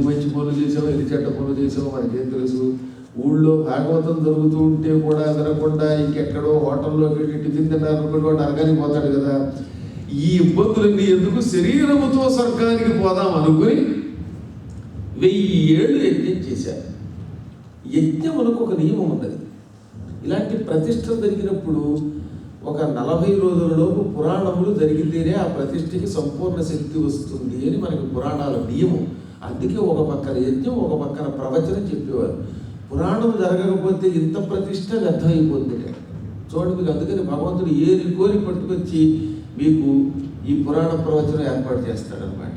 మంచి పనులు చేసామో ఎన్ని చెడ్డ పనులు చేసామో మనకేం తెలుసు. ఊళ్ళో భాగవతం జరుగుతూ ఉంటే కూడా వినకుండా ఇంకెక్కడో హోటల్లోకి టిఫిన్ తిన్నారనుకుంటే వాడు నరకానికి పోతాడు కదా. ఈ ఇబ్బందులన్నీ ఎందుకు? శరీరముతో స్వర్గానికి పోదాం అనుకుని 1000 ఏళ్ళు యజ్ఞం చేశారు. యజ్ఞములకు ఒక నియమం ఉన్నది. ఇలాంటి ప్రతిష్ట జరిగినప్పుడు ఒక 40 రోజులలోపు పురాణములు జరిగితేనే ఆ ప్రతిష్ఠకి సంపూర్ణ శక్తి వస్తుంది అని మనకి పురాణాల నియమం. అందుకే ఒక పక్కన యజ్ఞం, ఒక పక్కన ప్రవచనం చెప్పేవారు. పురాణం జరగకపోతే ఇంత ప్రతిష్ట వ్యర్థమైపోతుంది. చూడండి, మీకు అందుకని భగవంతుడు ఏరి కోరి పట్టుకొచ్చి మీకు ఈ పురాణ ప్రవచనం ఏర్పాటు చేస్తాడనమాట.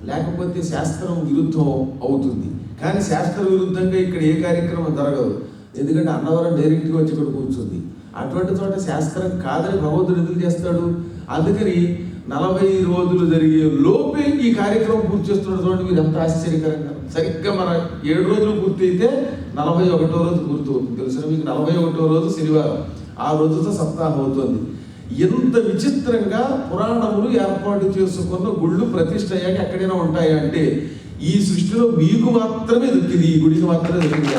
లేకపోతే శాస్త్రం విరుద్ధం అవుతుంది. కానీ శాస్త్ర విరుద్ధంగా ఇక్కడ ఏ కార్యక్రమం జరగదు. ఎందుకంటే అన్నవరం డైరెక్ట్గా వచ్చి ఇక్కడ కూర్చుంది. అటువంటి చోట శాస్త్రం కాదని భగవంతుడు ఎందుకు చేస్తాడు? అందుకని 40 రోజులు జరిగే లోపే ఈ కార్యక్రమం పూర్తి చేస్తున్నాడు. చూడండి మీరు ఎంత ఆశ్చర్యకరంగా. సరిగ్గా మన 7 రోజులు పూర్తి అయితే 41వ రోజు పూర్తి అవుతుంది. తెలుసు మీకు, 41వ రోజు శనివారం. ఆ రోజుతో సప్తాహం అవుతుంది. ఎంత విచిత్రంగా పురాణములు ఏర్పాటు చేసుకున్న గుళ్ళు ప్రతిష్ఠ అయ్యాక ఎక్కడైనా ఉంటాయా అంటే ఈ సృష్టిలో మీకు మాత్రమే దొరికింది, ఈ గుడికి మాత్రమే దొరికింది.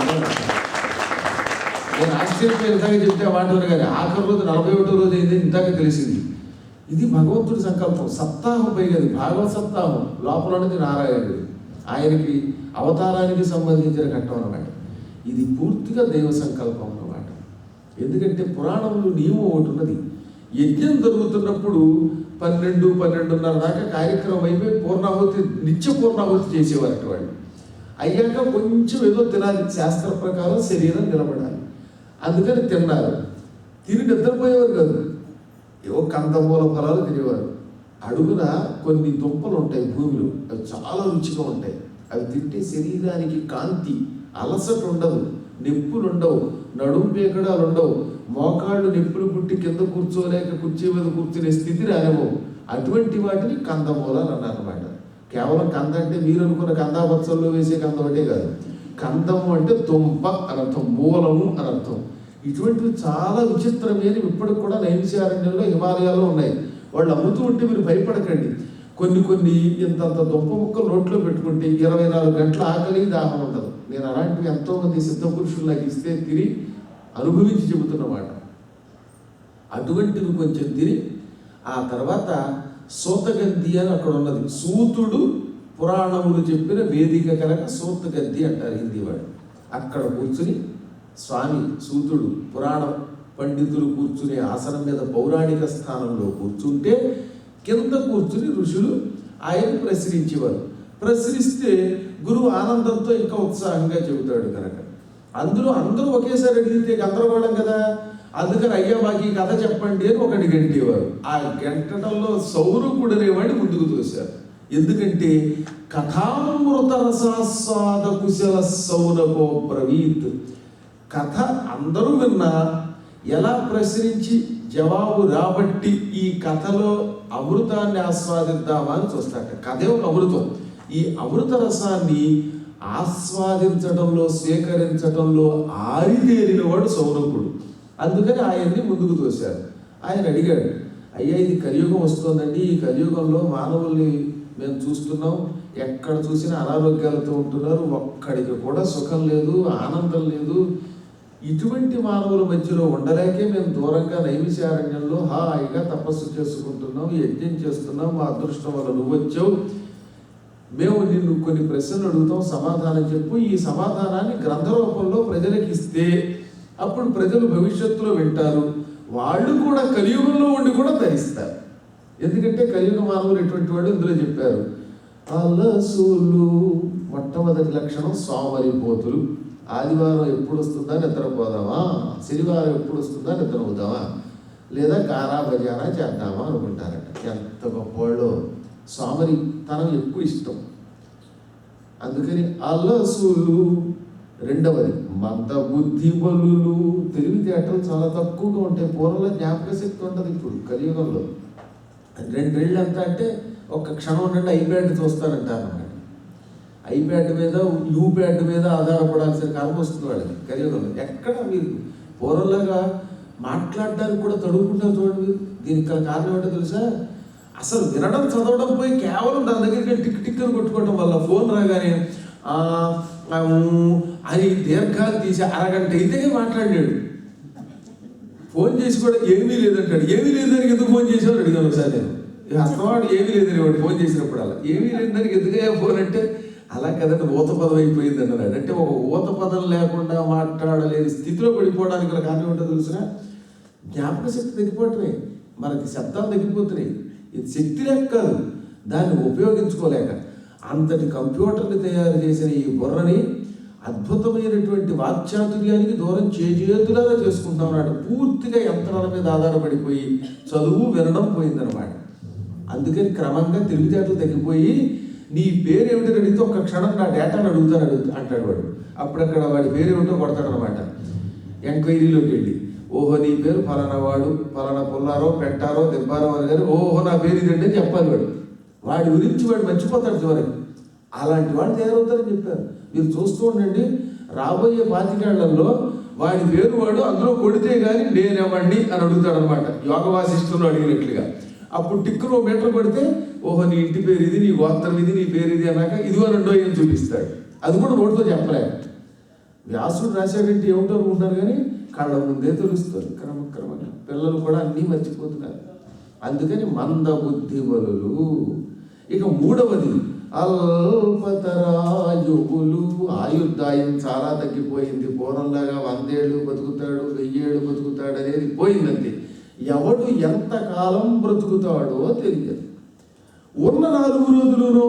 నేను ఆశ్చర్యపోయి ఇందాక చెప్తే వాటిలో కానీ ఆఖరి రోజు 41వ రోజు అయింది ఇందాక తెలిసింది. ఇది భగవంతుడి సంకల్పం. సప్తాహం పైగా భాగవత సప్తాహం లోపల ఉన్నది నారాయణుడు. ఆయనకి అవతారానికి సంబంధించిన ఘట్టం అన్నమాట. ఇది పూర్తిగా దైవ సంకల్పం అన్నమాట. ఎందుకంటే పురాణంలో నియమం ఒకటి ఉన్నది. యజ్ఞం జరుగుతున్నప్పుడు 12-12:30 దాకా కార్యక్రమం అయిపోయి పూర్ణాహుతి, నిత్య పూర్ణాహుతి చేసేవారు వాళ్ళు. అయ్యాక కొంచెం ఏదో తినాలి, శాస్త్ర ప్రకారం శరీరం నిలబడాలి. అందుకని తిన్నారు. తిని నిద్రపోయేవారు కాదు, ఏవో కందమూల ఫలాలు తినేవారు. అడుగున కొన్ని దుంపలు ఉంటాయి భూమిలో, అవి చాలా రుచిగా ఉంటాయి. అవి తింటే శరీరానికి కాంతి, అలసట ఉండదు, నొప్పులు ఉండవు, నడుము పేకడాలు ఉండవు, మోకాళ్ళు నొప్పులు పుట్టి కింద కూర్చోలేక కుర్చీ మీద కూర్చునే స్థితి రానివ్వవు. అటువంటి వాటిని కందమూలాలు అన్నారన్నమాట. కేవలం కంద అంటే మీరు అనుకున్న కందాపచ్చల్లో వేసే కంద ఒకటే కాదు. కందము అంటే దుంప అనర్థం, మూలము అనర్థం. ఇటువంటివి చాలా విచిత్రమైన ఇప్పటికి కూడా నైమిషారణ్యంలో, హిమాలయాల్లో ఉన్నాయి. వాళ్ళు అమ్ముతూ ఉంటే మీరు భయపడకండి. కొన్ని ఇంతంత దుంప ముక్కలు నోట్లో పెట్టుకుంటే 24 గంటల ఆకలి దాహం ఉండదు. నేను అలాంటివి ఎంతోమంది సిద్ధ పురుషులు నాకు ఇస్తే తిని అనుభవించి చెబుతున్నమాట. అటువంటివి కొంచెం తిని ఆ తర్వాత సూతగద్ది అని అక్కడ ఉన్నది. సూతుడు పురాణములు చెప్పిన వేదిక కనుక సూతగద్ది అంటారు హిందీ వాడు. అక్కడ కూర్చుని స్వామి సూతుడు పురాణ పండితులు కూర్చునే ఆసనం మీద పౌరాణిక స్థానంలో కూర్చుంటే కింద కూర్చుని ఋషులు ఆయన ప్రశ్నించేవారు. ప్రశ్నిస్తే గురువు ఆనందంతో ఇంకా ఉత్సాహంగా చెబుతాడు కనుక అందులో అందరూ ఒకేసారి అడిగితే గందరగోళం కదా. అందుకని అయ్యా మాకు ఈ కథ చెప్పండి అని ఒకటి గంటేవారు. ఆ గంటటంలో సౌరకుడు అనేవాడిని ముందుకు తోశారు. ఎందుకంటే కథామృత రసాస్వాద కుశల సౌరభో బ్రవీత్. కథ అందరూ విన్నా ఎలా ప్రశ్నించి జవాబు రాబట్టి ఈ కథలో అమృతాన్ని ఆస్వాదిద్దామా అని చూస్తాట. కథే ఒక అమృతం. ఈ అమృత రసాన్ని ఆస్వాదించడంలో, స్వీకరించడంలో ఆరితేరిన వాడు సౌరకుడు. అందుకని ఆయన్ని ముందుకు తోశారు. ఆయన అడిగాడు, అయ్యా ఇది కలియుగం వస్తుందండి, ఈ కలియుగంలో మానవుల్ని మేము చూస్తున్నాం, ఎక్కడ చూసినా అనారోగ్యాలతో ఉంటున్నారు, ఒక్కడికి కూడా సుఖం లేదు, ఆనందం లేదు. ఇటువంటి మానవుల మధ్యలో ఉండలేకే మేము దూరంగా నైమిషారణ్యంలో హాయిగా తపస్సు చేసుకుంటున్నాం, యజ్ఞం చేస్తున్నాం. మా అదృష్టం వల్ల నువ్వు వచ్చావు. మేము నిన్ను కొన్ని ప్రశ్నలు అడుగుతాం, సమాధానం చెప్పు. ఈ సమాధానాన్ని గ్రంథ రూపంలో ప్రజలకు ఇస్తే అప్పుడు ప్రజలు భవిష్యత్తులో వింటారు. వాళ్ళు కూడా కలియుగంలో ఉండి కూడా ధరిస్తారు. ఎందుకంటే కలియుగ మానవులు ఎటువంటి వాళ్ళు ఇందులో చెప్పారు. అలసులు మొట్టమొదటి లక్షణం సోమరిపోతులు. ఆదివారం ఎప్పుడు వస్తుందా నిద్రపోదామా, శనివారం ఎప్పుడు వస్తుందా నిద్రపోదామా, లేదా గానా బజానా చేద్దామా అనుకుంటారట. ఎంత గొప్పవాళ్ళు. సోమరితనం ఎక్కువ ఇష్టం. అందుకని అలసులు. రెండవది మంద బుద్ధి బలులు. తెలివితేటలు చాలా తక్కువగా ఉంటాయి. పూర్వంలో జ్ఞాపక శక్తి ఉంటుంది. ఇప్పుడు కలియుగంలో 2 ఏళ్ళు ఎంత అంటే ఒక్క క్షణం ఉండండి ఐప్యాడ్ చూస్తానంటారు అన్నమాట. ఐప్యాడ్ మీద యూప్యాడ్ మీద ఆధారపడాల్సిన కర్మ వస్తుంది వాళ్ళకి కలియుగంలో. ఎక్కడ మీరు పూర్వంలాగా మాట్లాడడానికి కూడా తడుపుకుంటారు చూడండి. దీనికి కారణం ఏంటో తెలుసా? అసలు వినడం చదవడం పోయి కేవలం దాని దగ్గరికి టిక్ టిక్ అని కొట్టుకోవడం వల్ల ఫోన్ రాగానే అని దీర్ఘాలు తీసి అరగంట అయితే మాట్లాడినాడు. ఫోన్ చేసి కూడా ఏమీ లేదంటాడు. ఏమీ లేదని ఎందుకు ఫోన్ చేసావు అడిగాను ఒకసారి నేను. అస్తవాడు ఏమీ లేదని వాడు ఫోన్ చేసినప్పుడు అలా ఏమీ లేదని ఎందుకయ్యా ఫోన్ అంటే, అలా కదండి ఊత పదం అయిపోయింది అన్నాడు. అంటే ఒక ఊత పదం లేకుండా మాట్లాడలేని స్థితిలో పడిపోవడానికి గల కారణం ఏంటో తెలిసిన, జ్ఞాపక శక్తి తగ్గిపోవటమే. మనకి శబ్దాలు తగ్గిపోతున్నాయి. ఇది శక్తి లేక కాదు, దాన్ని ఉపయోగించుకోలేక. అంతటి కంప్యూటర్ని తయారు చేసిన ఈ బుర్రని అద్భుతమైనటువంటి వాక్చాతుర్యానికి దూరం చేతులారా చేసుకుంటా ఉన్నాడు. పూర్తిగా యంత్రాల మీద ఆధారపడిపోయి చదువు వినడం పోయిందనమాట. అందుకని క్రమంగా తెలివితేటలు తగ్గిపోయి, నీ పేరు ఏమిటని అడిగితే ఒక్క క్షణం నా డేటాను అంటాడు వాడు. అప్పుడక్కడ వాడి పేరు ఏమిటో కొడతాడనమాట. ఎంక్వైరీలోకి వెళ్ళి, ఓహో నీ పేరు ఫలానా వాడు, ఫలానా పుల్లారో పెట్టారో దెబ్బారో అని కానీ, ఓహో నా పేరు ఇదండి అని చెప్పాలి వాడు. వాడి గురించి వాడు మర్చిపోతాడు చివరికి. అలాంటి వాడు తయారవుతారని చెప్పారు. మీరు చూస్తూ ఉండండి, రాబోయే 25 ఏళ్లలో వాడి పేరు వాడు అందులో కొడితే కానీ నేనేమండి అని అడుగుతాడు అనమాట, యోగ వాసిష్ఠంలో అడిగినట్లుగా. అప్పుడు టిక్కులో మీటర్ కొడితే, ఓహో నీ ఇంటి పేరు ఇది, నీ గోత్రం ఇది, నీ పేరు ఇది అన్నాక ఇదిగో రెండో ఏం చూపిస్తాడు. అది కూడా నోటితో చెప్పలే. వ్యాసుడు రాశాడంటే ఏమిటో అనుకుంటారు కానీ కళ్ళ ముందే తెలుస్తుంది. క్రమక్రమంగా పిల్లలు కూడా అన్నీ మర్చిపోతున్నారు. అందుకని మంద బుద్ధి బలులు. ఇక మూడవది అల్పతరాయువులు. ఆయుర్దాయం చాలా తగ్గిపోయింది. పూర్వంలాగా 100 ఏళ్ళు బతుకుతాడు, 1000 ఏళ్ళు బతుకుతాడు అనేది పోయిందంతే. ఎవడు ఎంతకాలం బ్రతుకుతాడో తెలియదు. ఉన్న 4 రోజులను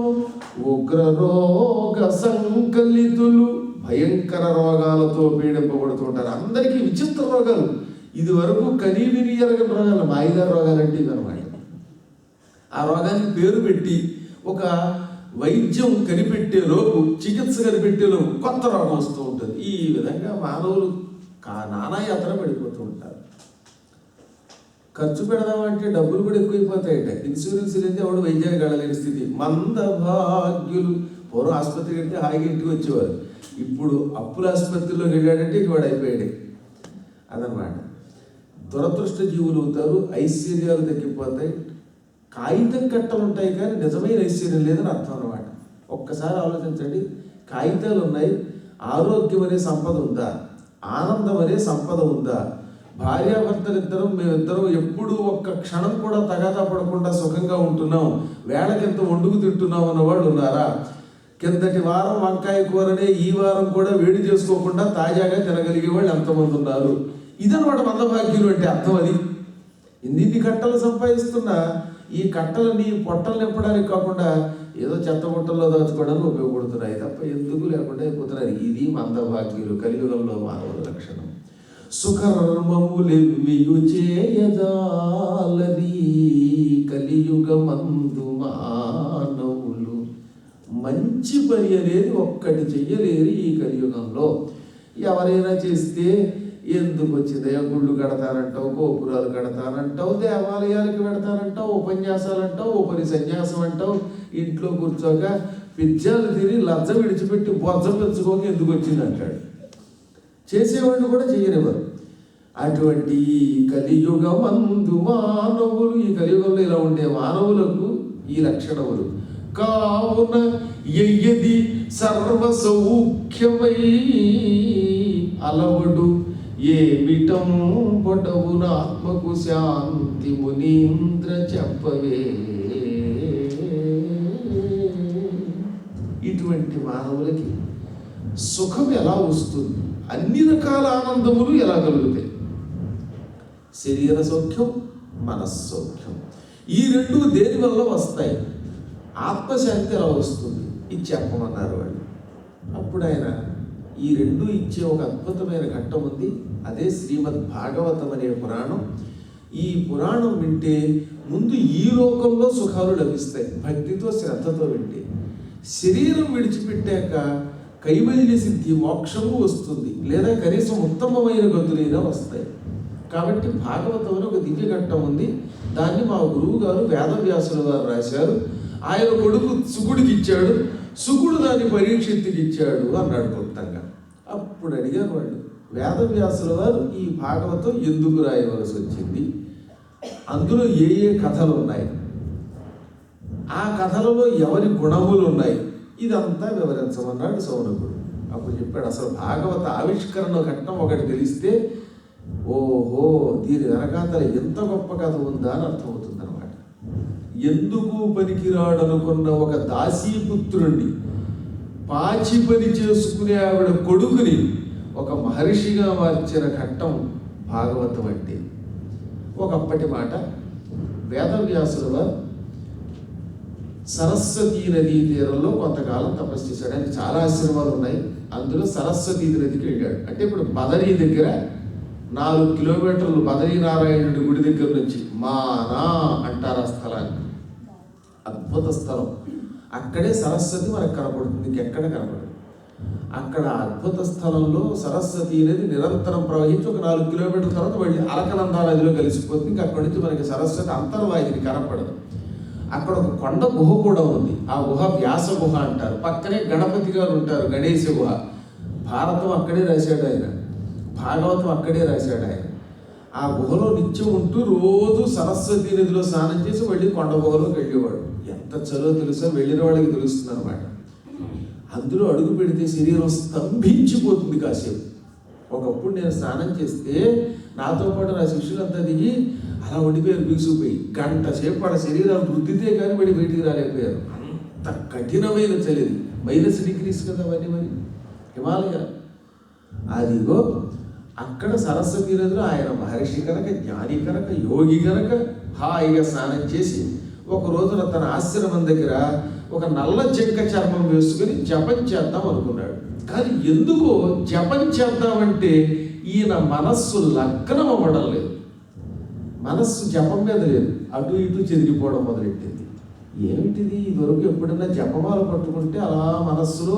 ఉగ్రరోగ సంకలితులు, భయంకర రోగాలతో పీడింపబడుతుంటారు. అందరికీ విచిత్ర రోగాలు. ఇది వరకు కనీవిని ఎరగని రోగాలు, మాయిదారు రోగాలు అంటే ఇవన్నమాట. ఆ రోగానికి పేరు పెట్టి ఒక వైద్యం కనిపెట్టేలోపు, చికిత్స కనిపెట్టేలోపు కొత్త రోగం వస్తూ ఉంటుంది. ఈ విధంగా మానవులు నానాయాత్ర పడిపోతూ ఉంటారు. ఖర్చు పెడదామంటే డబ్బులు కూడా ఎక్కువైపోతాయట. ఇన్సూరెన్స్ లేని ఎవడు వైద్యానికి వెళ్ళలేని స్థితి. మందభాగ్యులు. పూర్వం ఆసుపత్రికి వెళ్తే హాయిగా ఇంటికి వచ్చేవారు. ఇప్పుడు అప్పుల ఆసుపత్రిలోకి వెళ్ళాడంటే ఇక వాడు అయిపోయాడు. అదనమాట. దురదృష్ట జీవులు అవుతారు. ఐశ్వర్యాలు తగ్గిపోతాయి. కాగితం కట్టలు ఉంటాయి కానీ నిజమైన ఐశ్వర్యం లేదని అర్థం అనమాట. ఒక్కసారి ఆలోచించండి. కాగితాలు ఉన్నాయి, ఆరోగ్యం అనే సంపద ఉందా? ఆనందం అనే సంపద ఉందా? భార్యాభర్తలిద్దరం మేమిద్దరం ఎప్పుడూ ఒక్క క్షణం కూడా తగాదా పడకుండా సుఖంగా ఉంటున్నాం, వేళకింత వండుకు తింటున్నాం అన్నవాళ్ళు ఉన్నారా? కిందటి వారం వంకాయ కూరనే ఈ వారం కూడా వేడి చేసుకోకుండా తాజాగా తినగలిగే వాళ్ళు ఎంతమంది ఉన్నారు? ఇదన్నమాట మందభాగ్యులు అంటే అర్థం. అది ఇన్ని కట్టలు సంపాదిస్తున్నా ఈ కట్టలని పొట్టలు నింపడానికి కాకుండా ఏదో చెత్త బుట్టల్లో దాచుకోవడానికి ఉపయోగపడుతున్నాయి తప్ప ఎందుకు లేకుండా అయిపోతున్నారు. ఇది మందభాగ్యులు, కలియుగంలో మానవుల లక్షణం. సుకర్మములెవ్వియు చేయజాలది కలియుగమందు మానవులు. మంచి పని అనేది ఒక్కటి చెయ్యలేరు ఈ కలియుగంలో. ఎవరైనా చేస్తే ఎందుకు వచ్చిందయ్యా, గుళ్ళు కడతానంటావు, గోపురాలు కడతానంటావు, దేవాలయాలకి పెడతానంటావు, ఉపన్యాసాలు అంటావు, ఉపరి సన్యాసం అంటావు, ఇంట్లో కూర్చోక పిజ్జాలు తిని లజ్జ విడిచిపెట్టి బొజ్జ పెంచుకోక ఎందుకు వచ్చింది అంటాడు. చేసేవాళ్ళు కూడా చేయనివ్వరు. అటువంటి కలియుగమందు మానవులు, ఈ కలియుగంలో ఇలా ఉండే మానవులకు ఈ లక్షణములు కావున ఎయ్యది సర్వసౌఖ్యమై అలవడు ఏమిటం పొడవున ఆత్మకు శాంతి మునీంద్ర చెప్పవే. ఇటువంటి మానవులకి సుఖం ఎలా వస్తుంది? అన్ని రకాల ఆనందములు ఎలా కలుగుతాయి? శరీర సౌఖ్యం, మనస్సౌఖ్యం. ఈ రెండు దేని వల్ల వస్తాయి? ఆత్మశాంతి ఎలా వస్తుంది? ఇది చెప్పమన్నారు వాళ్ళు. అప్పుడు ఆయన ఈ రెండు ఇచ్చే ఒక అద్భుతమైన ఘట్టం ఉంది. అదే శ్రీమద్ భాగవతం అనే పురాణం. ఈ పురాణం వింటే ముందు ఈ లోకంలో సుఖాలు లభిస్తాయి, భక్తితో శ్రద్ధతో వింటే. శరీరం విడిచిపెట్టాక కైవల్య సిద్ధి, మోక్షము వస్తుంది, లేదా కనీసం ఉత్తమమైన గతులైనా వస్తాయి. కాబట్టి భాగవతం అని ఒక దివ్య ఘట్టం ఉంది. దాన్ని మా గురువు గారు వేదవ్యాసుల వారు రాశారు. ఆయన కొడుకు శుకుడికి ఇచ్చాడు, శుకుడు దాన్ని పరీక్షిత్తుకి ఇచ్చాడు అన్నాడు క్లుప్తంగా. అప్పుడు అడిగారు వాళ్ళు, వేదవ్యాసుల వారు ఈ భాగవతం ఎందుకు రాయవలసి వచ్చింది? అందులో ఏ కథలు ఉన్నాయి? ఆ కథలలో ఎవరి గుణములు ఉన్నాయి? ఇదంతా వివరించమన్నాడు సౌనకుడు. అప్పుడు చెప్పాడు, అసలు భాగవత ఆవిష్కరణ ఘట్టం ఒకటి తెలిస్తే ఓహో దీని వెనకాతల ఎంత గొప్ప కథ ఉందా అని అర్థమవుతుంది అనమాట. ఎందుకు పనికిరాడనుకున్న ఒక దాసీపుత్రుణ్ణి పాచి పని చేసుకునే ఆవిడ కొడుకుని ఒక మహర్షిగా మార్చిన ఘట్టం భాగవతం అంటే. ఒకప్పటి మాట, వేదవ్యాసుల వారు సరస్వతీ నదీ తీరంలో కొంతకాలం తపస్సు చేశాడు. ఆయన చాలా ఆశ్రమాలు ఉన్నాయి, అందులో సరస్వతీ నదికి వెళ్ళాడు. అంటే ఇప్పుడు బదరీ దగ్గర 4 కిలోమీటర్లు బదరీనారాయణుడి గుడి దగ్గర నుంచి మానా అంటారు ఆ స్థలాన్ని. అద్భుత స్థలం. అక్కడే సరస్వతి మనకు కనపడుతుంది, ఇంకెక్కడ కనపడదు. అక్కడ అద్భుత స్థలంలో సరస్వతి నది నిరంతరం ప్రవహించి ఒక 4 కిలోమీటర్ల తర్వాత మళ్ళీ అలకనందా నదిలో కలిసిపోతుంది. ఇంకా అక్కడి నుంచి మనకి సరస్వతి అంతర్వాహిని కనపడదు. అక్కడ ఒక కొండ గుహ కూడా ఉంది. ఆ గుహ వ్యాస గుహ అంటారు. పక్కనే గణపతి గారు ఉంటారు, గణేశ గుహ. భారతం అక్కడే రాశాడు ఆయన, భాగవతం అక్కడే రాశాడు ఆయన. ఆ గుహలో నిత్యం ఉంటూ రోజు సరస్వతి నదిలో స్నానం చేసి మళ్ళీ కొండ గుహలోకి వెళ్ళేవాడు. ఎంత చలో తెలుసో వెళ్ళిన వాళ్ళకి తెలుస్తుంది అనమాట. అందులో అడుగు పెడితే శరీరం స్తంభించిపోతుంది కాసేపు. ఒకప్పుడు నేను స్నానం చేస్తే నాతో పాటు నా శిష్యులంతా దిగి అలా ఉండిపోయారు, బిగుసిపోయి. గంట సేపు వాళ్ళ శరీరాలు రుద్దితే కానీ మళ్ళీ బయటికి రాలేకపోయారు. అంత కఠినమైన చలిది, -డిగ్రీస్ కదా అవన్నీ. మరి హిమాలయ అదిగో అక్కడ సరస్వతి నదిలో ఆయన మహర్షి కనుక, జ్ఞాని కనుక, యోగి కనుక హాయిగా స్నానం చేసి ఒక రోజున తన ఆశ్రమం దగ్గర ఒక నల్ల చెక్క చర్మం వేసుకుని జపం చేద్దాం అనుకున్నాడు. కానీ ఎందుకో జపం చేద్దామంటే ఈయన మనస్సు లగ్నం అవ్వడం లేదు. మనస్సు జపం మీద లేదు, అటు ఇటు చెదిరిపోవడం మొదలెట్టింది. ఏమిటిది? ఇదివరకు ఎప్పుడైనా జపమాల పట్టుకుంటే అలా మనస్సులో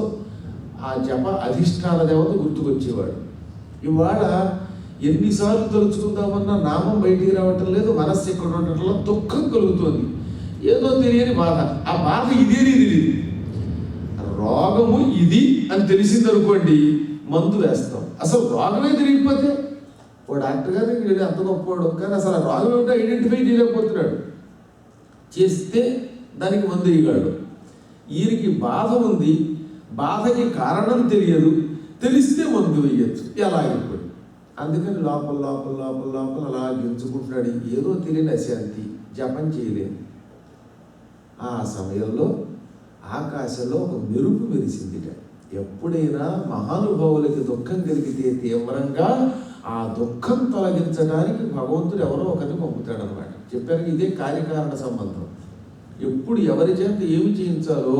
ఆ జప అధిష్టాన దేవత గుర్తుకొచ్చేవాడు. ఇవాళ ఎన్నిసార్లు తలుచుకుందామన్నా నామం బయటికి రావటం లేదు, మనస్సు ఎక్కడ ఉండటంలో దుఃఖం కలుగుతోంది. ఏదో తెలియని బాధ. ఆ బాధ ఇదేని తెలియదు. రోగము ఇది అని తెలిసిందనుకోండి, మందు వేస్తాం. అసలు రోగమే తెలియకపోతే ఓ డాక్టర్ గారికి వెళ్ళి అంత గొప్పవాడు, కానీ అసలు ఆ రోగం ఏమిటో ఐడెంటిఫై చేయలేకపోతున్నాడు. చేస్తే దానికి మందు ఇవ్వగాడు. ఈయనకి బాధ ఉంది, బాధకి కారణం తెలియదు, తెలిస్తే మందు వేయచ్చు. ఎలా ఇప్పుడు? అందుకని లోపల లోపల లోపల లోపల అలా గెలుచుకుంటున్నాడు. ఏదో తెలియని అశాంతి, జపం చేయలేదు. ఆ సమయంలో ఆకాశంలో ఒక మెరుపు మెరిసిందిట. ఎప్పుడైనా మహానుభావులకి దుఃఖం కలిగితే తీవ్రంగా ఆ దుఃఖం తొలగించడానికి భగవంతుడు ఎవరో ఒకరిని పంపుతాడనమాట. చెప్పారు, ఇదే కార్యకారణ సంబంధం. ఎప్పుడు ఎవరి చేత ఏమి చేయించాలో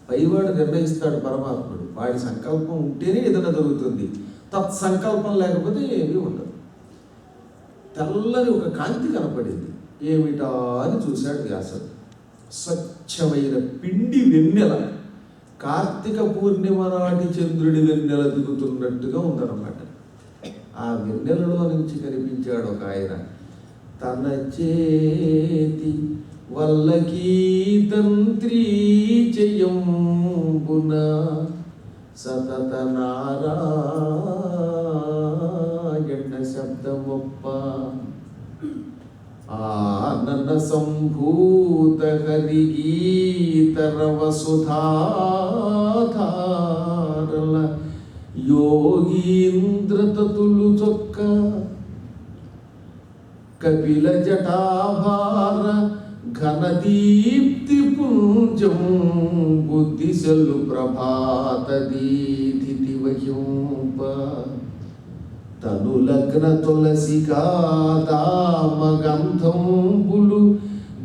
పైవాడు నిర్ణయిస్తాడు పరమాత్ముడు. వాడి సంకల్పం ఉంటేనే ఏదైనా జరుగుతుంది, తత్సంకల్పం లేకపోతే ఏమీ ఉండదు. తెల్లని ఒక కాంతి కనపడింది. ఏమిటా అని చూశాడు వ్యాసుడు. స్వచ్ఛమైన పిండి వెన్నెల, కార్తీక పూర్ణిమ నాటి చంద్రుడి వెన్నెల దిగుతున్నట్టుగా ఉందన్నమాట. ఆ వెన్నెలలో నుంచి కనిపించాడు ఒక ఆయన. తన చేతి వల్లకీ తంత్రీ చెయ్యంబున సతత నారాయణ శబ్దమొప్ప ఆనన సంభూత హరిగీతరవ సుధాధారల యోగీంద్ర తతులు చొక్క కపిల జటాభార ఘనదీప్తి పుంజం బుద్ధిశలు ప్రభాత దీధితి వహింప తను లగ్న తులసికాదామ గంధంబులు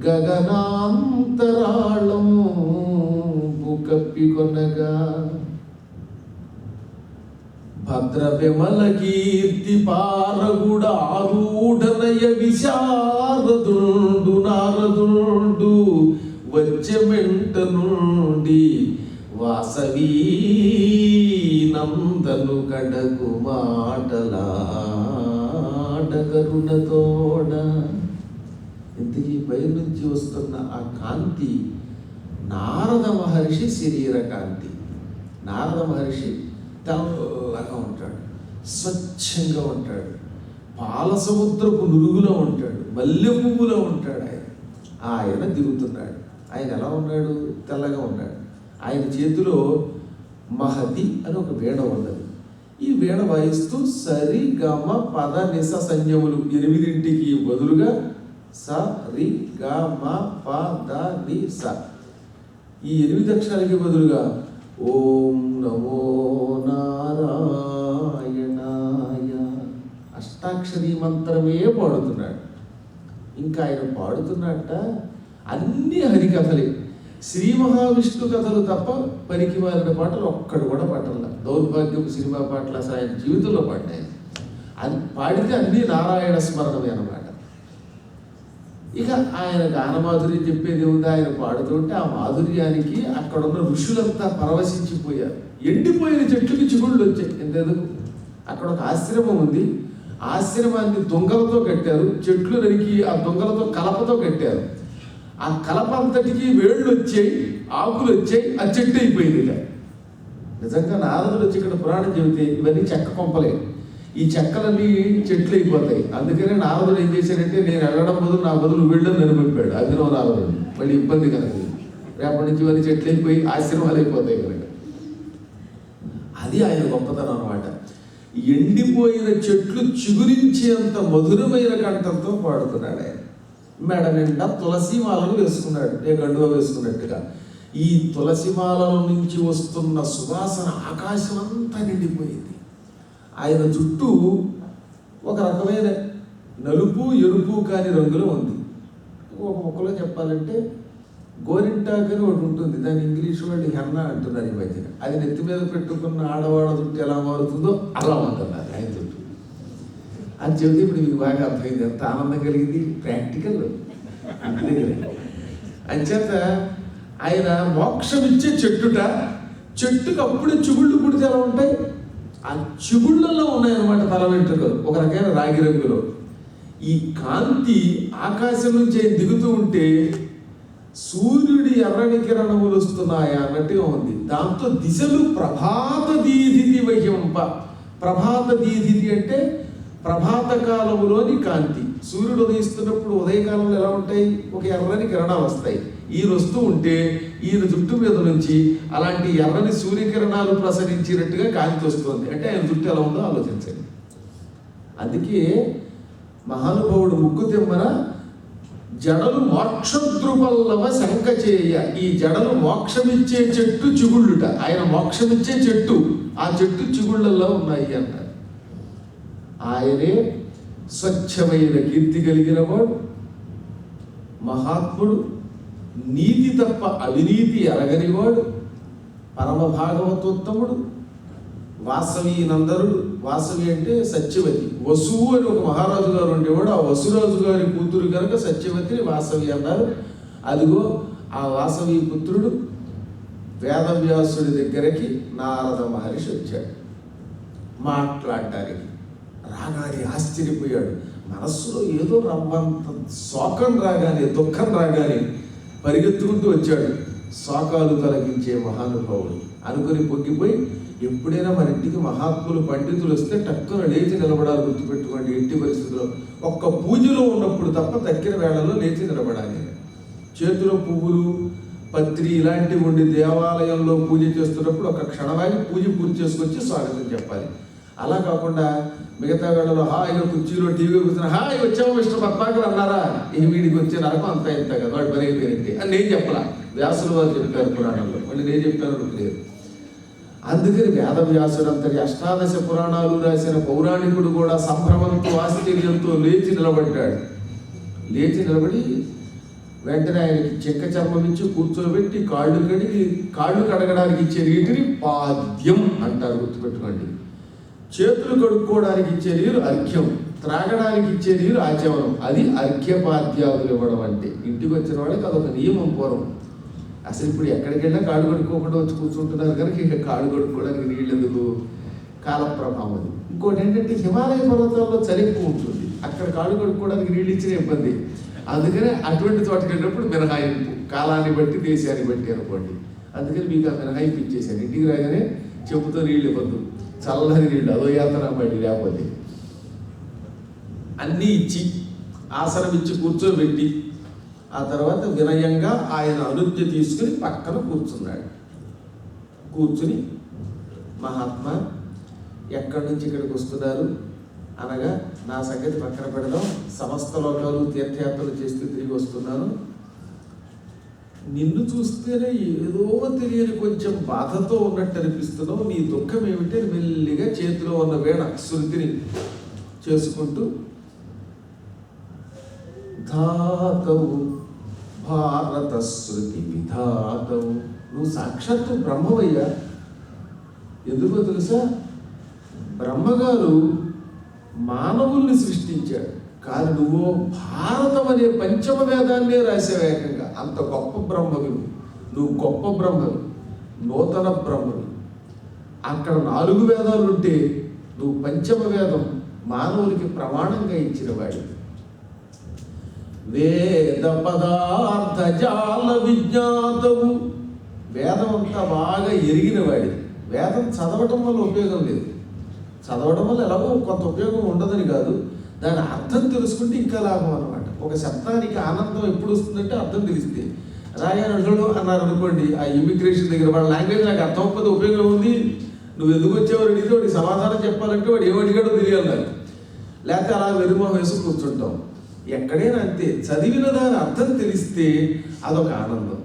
గగనాంతరాళం కప్పికొనగా భద్ర విమల కీర్తి పారగుడ ఆరూఢనయ విశారదుండు నారదుండు వచ్చెమెంట నుండి వాసవీ నందను కడకు మాటలాడగరుణతోడ. ఇంతకీ పై నుంచి వస్తున్న ఆ కాంతి నారద మహర్షి శరీర కాంతి. నారద మహర్షి తెల్లగా ఉంటాడు, స్వచ్ఛంగా ఉంటాడు, పాల సముద్రపు నురుగులో ఉంటాడు, మల్లె పువ్వులో ఉంటాడు. ఆయన దిగుతున్నాడు. ఆయన ఎలా ఉన్నాడు? తెల్లగా ఉన్నాడు. ఆయన చేతిలో మహతి అని ఒక వీణ ఉన్నది. ఈ వీణ వాయిస్తూ సరి గమ పద నిస సంజ్ఞములు 8ంటికి బదులుగా స రి గ మ ప ద ని స ఈ 8 అక్షరాలకి బదులుగా ఓం నమో నారాయణాయ అష్టాక్షరీ మంత్రమే పాడుతున్నాడు. ఇంకా ఆయన పాడుతున్నట్ట అన్ని హరికథలే. శ్రీ మహావిష్ణు కథలు తప్ప పనికి మారిన పాటలు ఒక్కడు కూడా పాటల. దౌర్భాగ్యపు సినిమా పాటలు అసలు ఆయన జీవితంలో పాడినాయి. అది పాడితే అన్నీ నారాయణ స్మరణమే అన్నమాట. ఇక ఆయన గానమాధుర్యం చెప్పేది ఉంది. ఆయన పాడుతుంటే ఆ మాధుర్యానికి అక్కడున్న ఋషులంతా పరవశించిపోయారు. ఎండిపోయిన చెట్లుకి చిగుళ్ళు వచ్చాయి. ఎందుకు? అక్కడ ఒక ఆశ్రమం ఉంది. ఆశ్రమాన్ని దొంగలతో కట్టారు. చెట్లు నరికి ఆ దొంగలతో కలపతో కట్టారు. ఆ కలప అంతటికి వేళ్ళు వచ్చాయి, ఆకులు వచ్చాయి, ఆ చెట్టు అయిపోయింది. ఇక నిజంగా నారదుడు వచ్చి ఇక్కడ పురాణం చెబితే ఇవన్నీ చెక్క కొంపలే. ఈ చెక్కలన్నీ చెట్లు అయిపోతాయి. అందుకనే నారదుడు ఏం చేశాడంటే నేను వెళ్ళడం బదులు నా బదులు వీళ్ళని నిలబెప్పాడు. అభినవ నారదుడు. మళ్ళీ ఇబ్బంది కనుక రేపటి నుంచి ఇవన్నీ చెట్లు అయిపోయి ఆశ్రమాలు అయిపోతాయి కనుక. అది ఆయన గొప్పతనం అన్నమాట. ఎండిపోయిన చెట్లు చిగురించేంత మధురమైన కంఠంతో పాడుతున్నాడు ఆయన. మెడ నిండా తులసి మాలలు వేసుకున్నాడు, ఏ గండువ వేసుకున్నట్టుగా. ఈ తులసి మాలల నుంచి వస్తున్న సువాసన ఆకాశం అంతా నిండిపోయింది. ఆయన జుట్టు ఒక రకమైన నలుపు ఎరుపు కాని రంగులో ఉంది. ఒక మొక్కలో చెప్పాలంటే గోరింటాకని ఒకటి ఉంటుంది, దాని ఇంగ్లీష్ వాళ్ళు హెన్నా అంటున్నారు ఈ మధ్యన. అది నెత్తి మీద పెట్టుకున్న ఆడవాళ్ళ జుట్టు ఎలా మారుతుందో అలా ఉంటున్నారు ఆయన జుట్టు అని చెబితే ఇప్పుడు మీకు బాగా అర్థమైంది. ఎంత ఆనందం కలిగింది. ప్రాక్టికల్ అంచేత ఆయన మోక్షం ఇచ్చే చెట్టుట. చెట్టుకు అప్పుడే చిగుళ్ళు పుడితే ఎలా ఉంటాయి? ఆ చిగుళ్ళల్లో ఉన్నాయన్నమాట తల వెంట్రుకలు, ఒక రకమైన రాగి రంగులో. ఈ కాంతి ఆకాశం నుంచి దిగుతూ ఉంటే సూర్యుడి ఎర్రని కిరణములు వస్తున్నాయా అన్నట్టుగా ఉంది. దాంతో దిశలు ప్రభాత దీధితి వహ్యంప. ప్రభాత దీధితి అంటే ప్రభాత కాలములోని కాంతి. సూర్యుడు ఉదయిస్తున్నప్పుడు ఉదయకాలంలో ఎలా ఉంటాయి? ఒక ఎర్రని కిరణాలు వస్తాయి. ఈయన వస్తూ ఉంటే ఈయన జుట్టు మీద నుంచి అలాంటి ఎర్రని సూర్యకిరణాలు ప్రసరించినట్టుగా కాంతి వస్తుంది. అంటే ఆయన జుట్టు ఎలా ఉందో ఆలోచించండి. అందుకే మహానుభావుడు ముక్కు తెమ్మన జడలు మోక్షద్రుపల్లవ శంఖచేయ. ఈ జడలు మోక్షమిచ్చే చెట్టు చిగుళ్ళుట. ఆయన మోక్షమిచ్చే చెట్టు, ఆ చెట్టు చిగుళ్ళల్లో ఉన్నాయి అన్నారు. ఆయనే స్వచ్ఛమైన కీర్తి కలిగిన వాడు, మహాత్ముడు, నీతి తప్ప అవినీతి ఎరగనివాడు, పరమ భాగవతోత్తముడు, వాసవి నందరుడు. వాసవి అంటే సత్యవతి. వసువు అని ఒక మహారాజు గారు ఉండేవాడు. ఆ వసురాజు గారి కూతురు కనుక సత్యవతిని వాసవి అన్నారు. అదిగో ఆ వాసవి పుత్రుడు వేదవ్యాసుడి దగ్గరికి నారద మహర్షి వచ్చాడు మాట్లాడటానికి. రాగానే ఆశ్చర్యపోయాడు. మనస్సులో ఏదో రవ్వంత శోకం రాగానే, దుఃఖం రాగానే పరిగెత్తుకుంటూ వచ్చాడు. శోకాలు తొలగించే మహానుభావుడు అనుకుని పొంగిపోయి, ఎప్పుడైనా మన ఇంటికి మహాత్ములు పండితులు వస్తే టక్కున లేచి నిలబడాలి. గుర్తుపెట్టుకోండి, ఇంటి పరిస్థితుల్లో ఒక్క పూజలో ఉన్నప్పుడు తప్ప తక్కిన వేళల్లో లేచి నిలబడాలి. చేతిలో పువ్వులు, పత్రి ఇలాంటివి ఉండి దేవాలయంలో పూజ చేస్తున్నప్పుడు ఒక క్షణమాగి పూజ పూర్తి చేసుకొచ్చి స్వాగతం చెప్పాలి. అలా కాకుండా మిగతా వేళలో హాయిగా కుర్చీలో టీవీ కూర్చున్న హాయి వచ్చాము మిస్టర్ పద్మాకర్ అన్నారా, ఈ వీడికి వచ్చే నరకం అంతా ఇంత కదా, వాడు పని అయిపోయినట్టే అని నేను చెప్పలా. వ్యాసుల వారు చెప్పారు పురాణంలో, మళ్ళీ నేను చెప్పాను లేదు. అందుకని వేదవ్యాసుడు అంతటి అష్టాదశ పురాణాలు రాసిన పౌరాణికుడు కూడా సంభ్రమంతో ఆశ్చర్యంతో లేచి నిలబడ్డాడు. లేచి నిలబడి వెంటనే ఆయనకి చెక్క చర్మం ఇచ్చి కూర్చోబెట్టి కాళ్ళు కడగడానికి ఇచ్చే నీటిని పాద్యం అంటారు, గుర్తుపెట్టుకోండి. చేతులు కడుక్కోవడానికి ఇచ్చే నీరు అర్ఘ్యం, త్రాగడానికి ఇచ్చే నీరు ఆచమనం. అది అర్ఘ్యపాద్యాదులు ఇవ్వడం అంటే. ఇంటికి వచ్చిన వాళ్ళకి అదొక నియమం పూర్వం. అసలు ఇప్పుడు ఎక్కడికి వెళ్ళినా కాళ్ళు కడుక్కోకుండా వచ్చి కూర్చుంటున్నారు కనుక ఇక కాళ్ళు కడుక్కోవడానికి నీళ్ళు ఎందుకు? కాలప్రభావం అది. ఇంకోటి ఏంటంటే హిమాలయ పర్వతాల్లో చలి ఎక్కువ ఉంటుంది, అక్కడ కాళ్ళు కడుక్కోవడానికి నీళ్ళు ఇచ్చిన ఇబ్బంది. అందుకనే అటువంటి చోటకి వెళ్ళినప్పుడు మినహాయింపు, కాలాన్ని బట్టి దేశాన్ని బట్టి అనుకోండి. అందుకని మీకు ఆ మినహాయింపు ఇచ్చేసాను. ఇంటికి రాగానే చెప్పుతో నీళ్ళు ఇవ్వద్దు, చల్లని నీళ్ళు, అదో యాత్ర బట్టి. లేకపోతే అన్నీ ఇచ్చి ఆసనం ఇచ్చి కూర్చోబెట్టి ఆ తర్వాత వినయంగా ఆయన అనుజ్ఞ తీసుకుని పక్కన కూర్చున్నాడు. కూర్చుని, మహాత్మా ఎక్కడి నుంచి ఇక్కడికి వస్తున్నారు అనగా, నా సంగతి పక్కన పెడదాం, సమస్త లోకాలు తీర్థయాత్రలు చేస్తూ తిరిగి వస్తున్నాను. నిన్ను చూస్తేనే ఏదో తెలియని కొంచెం బాధతో ఉన్నట్టు అనిపిస్తున్నావు. నీ దుఃఖం ఏమిటి? మెల్లిగా చేతిలో ఉన్న వీణ శృతిని చేసుకుంటూ, ధాతవు భారత శృతి విధాతవు, నువ్వు సాక్షాత్తు బ్రహ్మవయ్యా. ఎందుకో తెలుసా? బ్రహ్మగారు మానవుల్ని సృష్టించాడు, కానీ నువ్వు భారతం అనే పంచమ వేదాన్నే రాసావు ఏకంగా. అంత గొప్ప బ్రహ్మవి నువ్వు, గొప్ప బ్రహ్మవి, నూతన బ్రహ్మవి. అక్కడ 4 వేదాలు ఉంటే నువ్వు పంచమ వేదం మానవులకి ప్రమాణంగా ఇచ్చిన వాడి. వేద పదార్థ జాల విజ్ఞాతవు, వేదం అంతా బాగా ఎరిగిన వాడి. వేదం చదవటం వల్ల ఉపయోగం లేదు, చదవడం వల్ల ఎలాగో కొంత ఉపయోగం ఉండదని కాదు, దాని అర్థం తెలుసుకుంటే ఇంకా లాభం అనమాట. ఒక శబ్దానికి ఆనందం ఎప్పుడు వస్తుందంటే అర్థం తెలిస్తే. రాయనడుడు అన్నారు అనుకోండి, ఆ ఇమిగ్రేషన్ దగ్గర వాళ్ళ లాంగ్వేజ్ నాకు అర్థం అవ్వకపోతే ఉపయోగం ఉంది. నువ్వు ఎందుకు వచ్చేవాడు అడిగితే వాడికి సమాధానం చెప్పాలంటే వాడు ఏమడిగాడో తెలియాలి నాకు. లేకపోతే అలా వెరుమోహం వేసి కూర్చుంటాం. ఎక్కడైనా అంతే, చదివిన దాని అర్థం తెలిస్తే అదొక ఆనందం.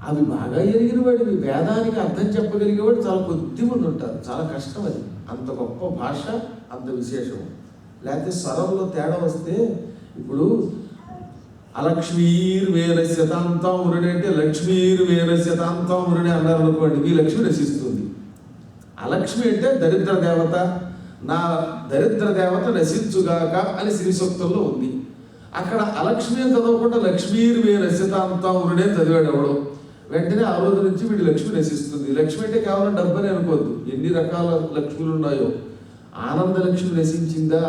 అవి బాగా ఎరిగిన వాడివి, వేదానికి అర్థం చెప్పగలిగేవాడు చాలా కొద్ది మంది ఉంటారు. చాలా కష్టం అది. అంత గొప్ప భాష, అంత విశేషం. లేకపోతే స్వరంలో తేడా వస్తే, ఇప్పుడు అలక్ష్మీర్వేనశ్యతాంతం మురుడి అంటే లక్ష్మీర్వేనశ్యతాంతం మురుడి అన్నారు అనుకోండి, మీ లక్ష్మి నశిస్తుంది. అలక్ష్మి అంటే దరిద్ర దేవత, నా దరిద్ర దేవత నశించుగాక అని శ్రీ సూక్తంలో ఉంది. అక్కడ అలక్ష్మి అని చదవకుండా లక్ష్మీర్వేనశ్యతాంతం మురుడే చదివాడు ఎవడో, వెంటనే ఆ రోజు నుంచి వీడి లక్ష్మి నశిస్తుంది. లక్ష్మి అంటే కేవలం డబ్బని అనుకోవద్దు, ఎన్ని రకాల లక్ష్ములు ఉన్నాయో. ఆనంద లక్ష్మి నశించిందా,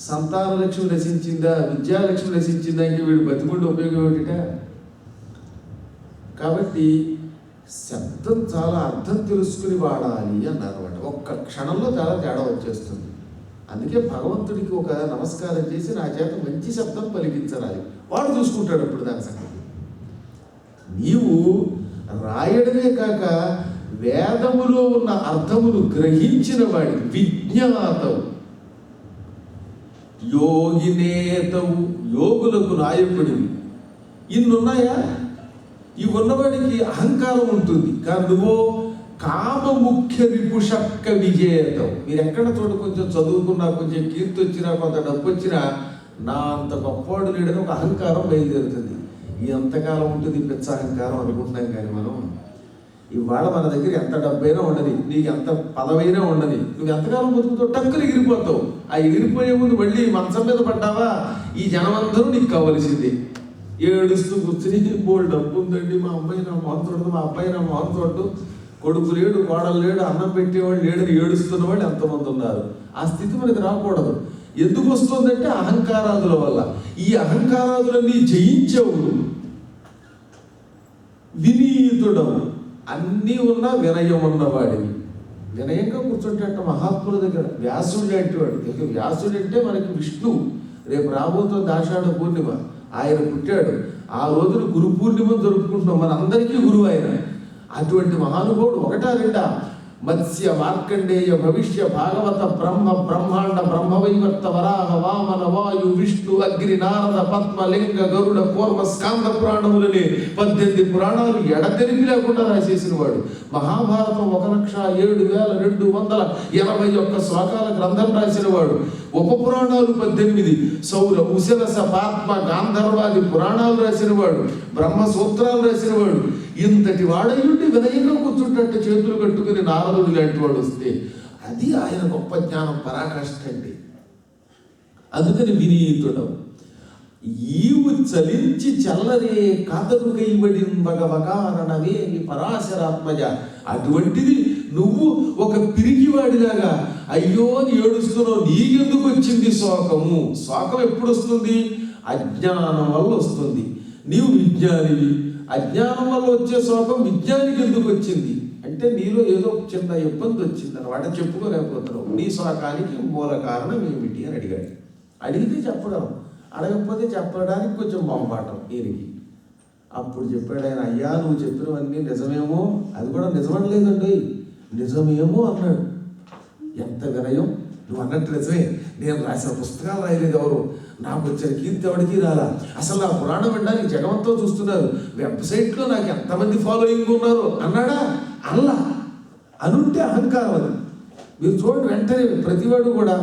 సంతాన లక్ష్మి నశించిందా, విద్యాలక్ష్మి నశించిందా, ఇంక వీడు బతికుండి ఉపయోగం ఏమిట? కాబట్టి శబ్దం చాలా అర్థం తెలుసుకుని వాడాలి అన్నారు అనమాట. ఒక్క క్షణంలో చాలా తేడా వచ్చేస్తుంది. అందుకే భగవంతుడికి ఒక నమస్కారం చేసి నా చేత మంచి శబ్దం పలికించాలి, వాడు చూసుకుంటాడు అప్పుడు దాని సంగతి. నీవు రాయడమే కాక వేదములో ఉన్న అర్థములు గ్రహించిన వాడి, విజ్ఞాతవు, యోగినేతవు, యోగులకు నాయకుడివి. ఇన్నున్నాయా? ఇవి ఉన్నవాడికి అహంకారం ఉంటుంది, కానీ నువ్వు కామముఖ్య రిపుషక్క విజేతవు. మీరు ఎక్కడ చోట కొంచెం చదువుకున్నా, కొంచెం కీర్తి వచ్చినా, కొంత డబ్బు వచ్చినా, నా అంత గొప్పవాడు లేడని ఒక అహంకారం బయలుదేరుతుంది. ఈ ఎంతకాలం ఉంటుంది పిచ్చ అహంకారం అనుకుంటున్నాం. కానీ మనం ఇవాళ మన దగ్గర ఎంత డబ్బైనా ఉండని, నీకు ఎంత పదవైనా ఉండని, నువ్వు ఎంతకాలం బతుకుతావు? టక్కులు ఎగిరిపోతావు. ఆ ఎగిరిపోయే ముందు మళ్ళీ మంచం మీద పడ్డావా, ఈ జనమందరూ నీకు కావలసింది. ఏడుస్తూ కూర్చుని, బోల్డ్ డబ్బు ఉందండి, మా అమ్మాయి నా మొహం చూడదు, మా అబ్బాయి నా మొహం చూడదు, కొడుకు లేడు, కోడలు లేడు, అన్నం పెట్టేవాళ్ళు లేడని ఏడుస్తున్న వాళ్ళు ఎంతమంది ఉన్నారు. ఆ స్థితి మనకి రాకూడదు. ఎందుకు వస్తుందంటే అహంకారాదుల వల్ల. ఈ అహంకారాదులన్నీ జయించవు, వినీతుడవు, అన్నీ ఉన్నా వినయం ఉన్నవాడివి. వినయంగా కూర్చుంటే మహాత్ముల దగ్గర వ్యాసుడు లాంటి వాడు. వ్యాసుడు అంటే మనకి విష్ణువు. రేపు రాబోతుంది ఆషాఢ పూర్ణిమ, ఆయన పుట్టాడు. ఆ రోజున గురు పూర్ణిమ జరుపుకుంటున్నాం, మనందరికీ గురువు ఆయన. అటువంటి మహానుభావుడు ఒకటా రెండా? మత్స్య మార్కండేయ భవిష్య భాగవత బ్రహ్మ బ్రహ్మాండ బ్రహ్మవైవర్త వరాహ వామన వాయు విష్ణు అగ్ని నారద పద్మ లింగ గరుడ కూర్మ స్కాంద పురాణములని 18 పురాణాలు ఎడతెరిపి లేకుండా రాసేసిన వాడు. మహాభారతం 1,07,281 శ్లోకాల గ్రంథం రాసిన వాడు. ఉప పురాణాలు 18, సౌర ఉశలస పాత్మ గాంధర్వాది పురాణాలు రాసిన వాడు, బ్రహ్మసూత్రాలు రాసిన వాడు. ఇంతటి వాడయుండి వినయంగా కూర్చుంటే చేతులు కట్టుకుని నారదుడు లాంటి వాడు వస్తే అది ఆయన గొప్ప జ్ఞానం పరాకాష్ఠ అండి. అందుకని వినీతుడవు. ఈవు చలించి చల్లరే కాతరు కైవడిన్ భగవకారణమేమి పరాశరాత్మజ. అటువంటిది నువ్వు ఒక పిరికివాడిలాగా అయ్యో అని ఏడుస్తున్నావు. నీకెందుకు వచ్చింది శోకము? శోకం ఎప్పుడు వస్తుంది? అజ్ఞానం వల్ల వస్తుంది. నీవు విజ్ఞానివి, అజ్ఞానం వల్ల వచ్చే శోకం విజ్ఞానికి ఎందుకు వచ్చింది అంటే నీలో ఏదో చిన్న ఇబ్బంది వచ్చింది అనమాట, చెప్పుకోలేకపోతున్నావు. నీ శోకానికి మూల కారణం ఏమిటి అని అడిగాడు. అడిగితే చెప్పడం, అడగకపోతే చెప్పడానికి కొంచెం మొహమాటం ఈయనకి. అప్పుడు చెప్పాడు ఆయన, అయ్యా నువ్వు చెప్పినవన్నీ నిజమేమో, అది కూడా నిజమనలేదండి, నిజమేమో అన్నాడు. ఎంత వినయం! నువ్వు అన్నట్టు నిజమే, నేను రాసిన పుస్తకాలు రాయలేదు ఎవరు, నాకు వచ్చిన కీర్తి ఎవరికి రాలా, అసలు నా పురాణం వినడానికి జగమంతో చూస్తున్నారు, వెబ్సైట్లో నాకు ఎంతమంది ఫాలోయింగ్ ఉన్నారు అన్నాడా? అల్లా అనుంటే అహంకారం అది. మీరు చూడండి, వెంటనే ప్రతివాడు కూడా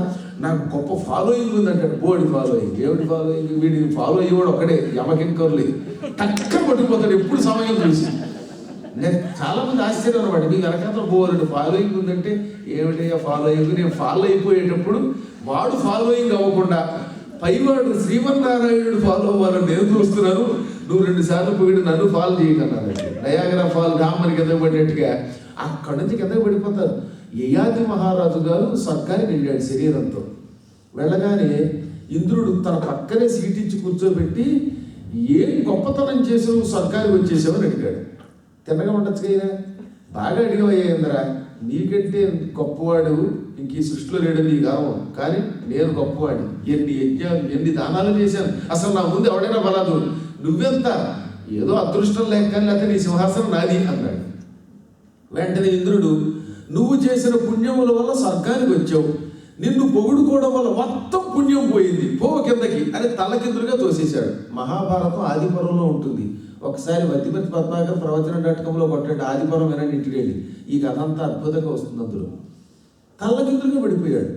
నాకు గొప్ప ఫాలోయింగ్ ఉందంటాడు. బోడి ఫాలోయింగ్, ఏమిటి ఫాలోయింగ్? వీడి ఫాలో అయ్యేవాడు ఒకడే, యమకింకర్లే టక్క పట్టుకుపోతాడు ఎప్పుడు సమయం చూసి. నేను చాలామంది ఆశ్చర్యం అనమాట, మీకు వెనకాల బోర్డు ఫాలోయింగ్ ఉందంటే ఏమిటయ్యా ఫాలోయింగ్? నేను ఫాలో అయిపోయేటప్పుడు వాడు ఫాలోయింగ్ అవ్వకుండా పైవాడు శ్రీమన్నారాయణుడు ఫాలో అవ్వాలని నేను చూస్తున్నాను, నువ్వు 2 సార్లు పోయి నన్ను ఫాలో చేయగలనండి. నయాగరా ఫాల్ రామని కింద పడినట్టుగా అక్కడి నుంచి కిందకి పడిపోతారు. యయాతి మహారాజు గారు స్వర్గానికి వెళ్ళాడు శరీరంతో. వెళ్ళగానే ఇంద్రుడు తన పక్కనే సీట్ ఇచ్చి కూర్చోబెట్టి, ఏం గొప్పతనం చేసి నువ్వు స్వర్గానికి వచ్చేసావని అడిగాడు. తిన్నగా ఉండొచ్చు కదా, బాగా అడిగవయ్యా ఇంద్ర, నీకంటే గొప్పవాడు ఇంక ఈ సృష్టిలో లేడు నీ గర్వం, కానీ నేను గొప్పవాడిని, ఎన్ని యజ్ఞాలు ఎన్ని దానాలు చేశాను, అసలు నా ముందు ఎవడైనా బలదు, నువ్వెంత ఏదో అదృష్టం లేక లేకపోతే నీ సింహాసనం నాది అన్నాడు. వెంటనే ఇంద్రుడు, నువ్వు చేసిన పుణ్యముల వల్ల స్వర్గానికి వచ్చావు, నిన్ను పొగుడుకోవడం వల్ల మొత్తం పుణ్యం పోయింది, పో కిందకి అని తలకిందులుగా తోసేశాడు. మహాభారతం ఆదిపర్వంలో ఉంటుంది. ఒకసారి వద్దిపతి పద్మాకర్ ప్రవచన.comలో కొట్టండి, ఆదిపర్వం వినండి ఇంటికి వెళ్ళి, ఈ కథ అంతా అద్భుతంగా వస్తుంది. అందులో తల్లకిందులుగా పడిపోయాడు.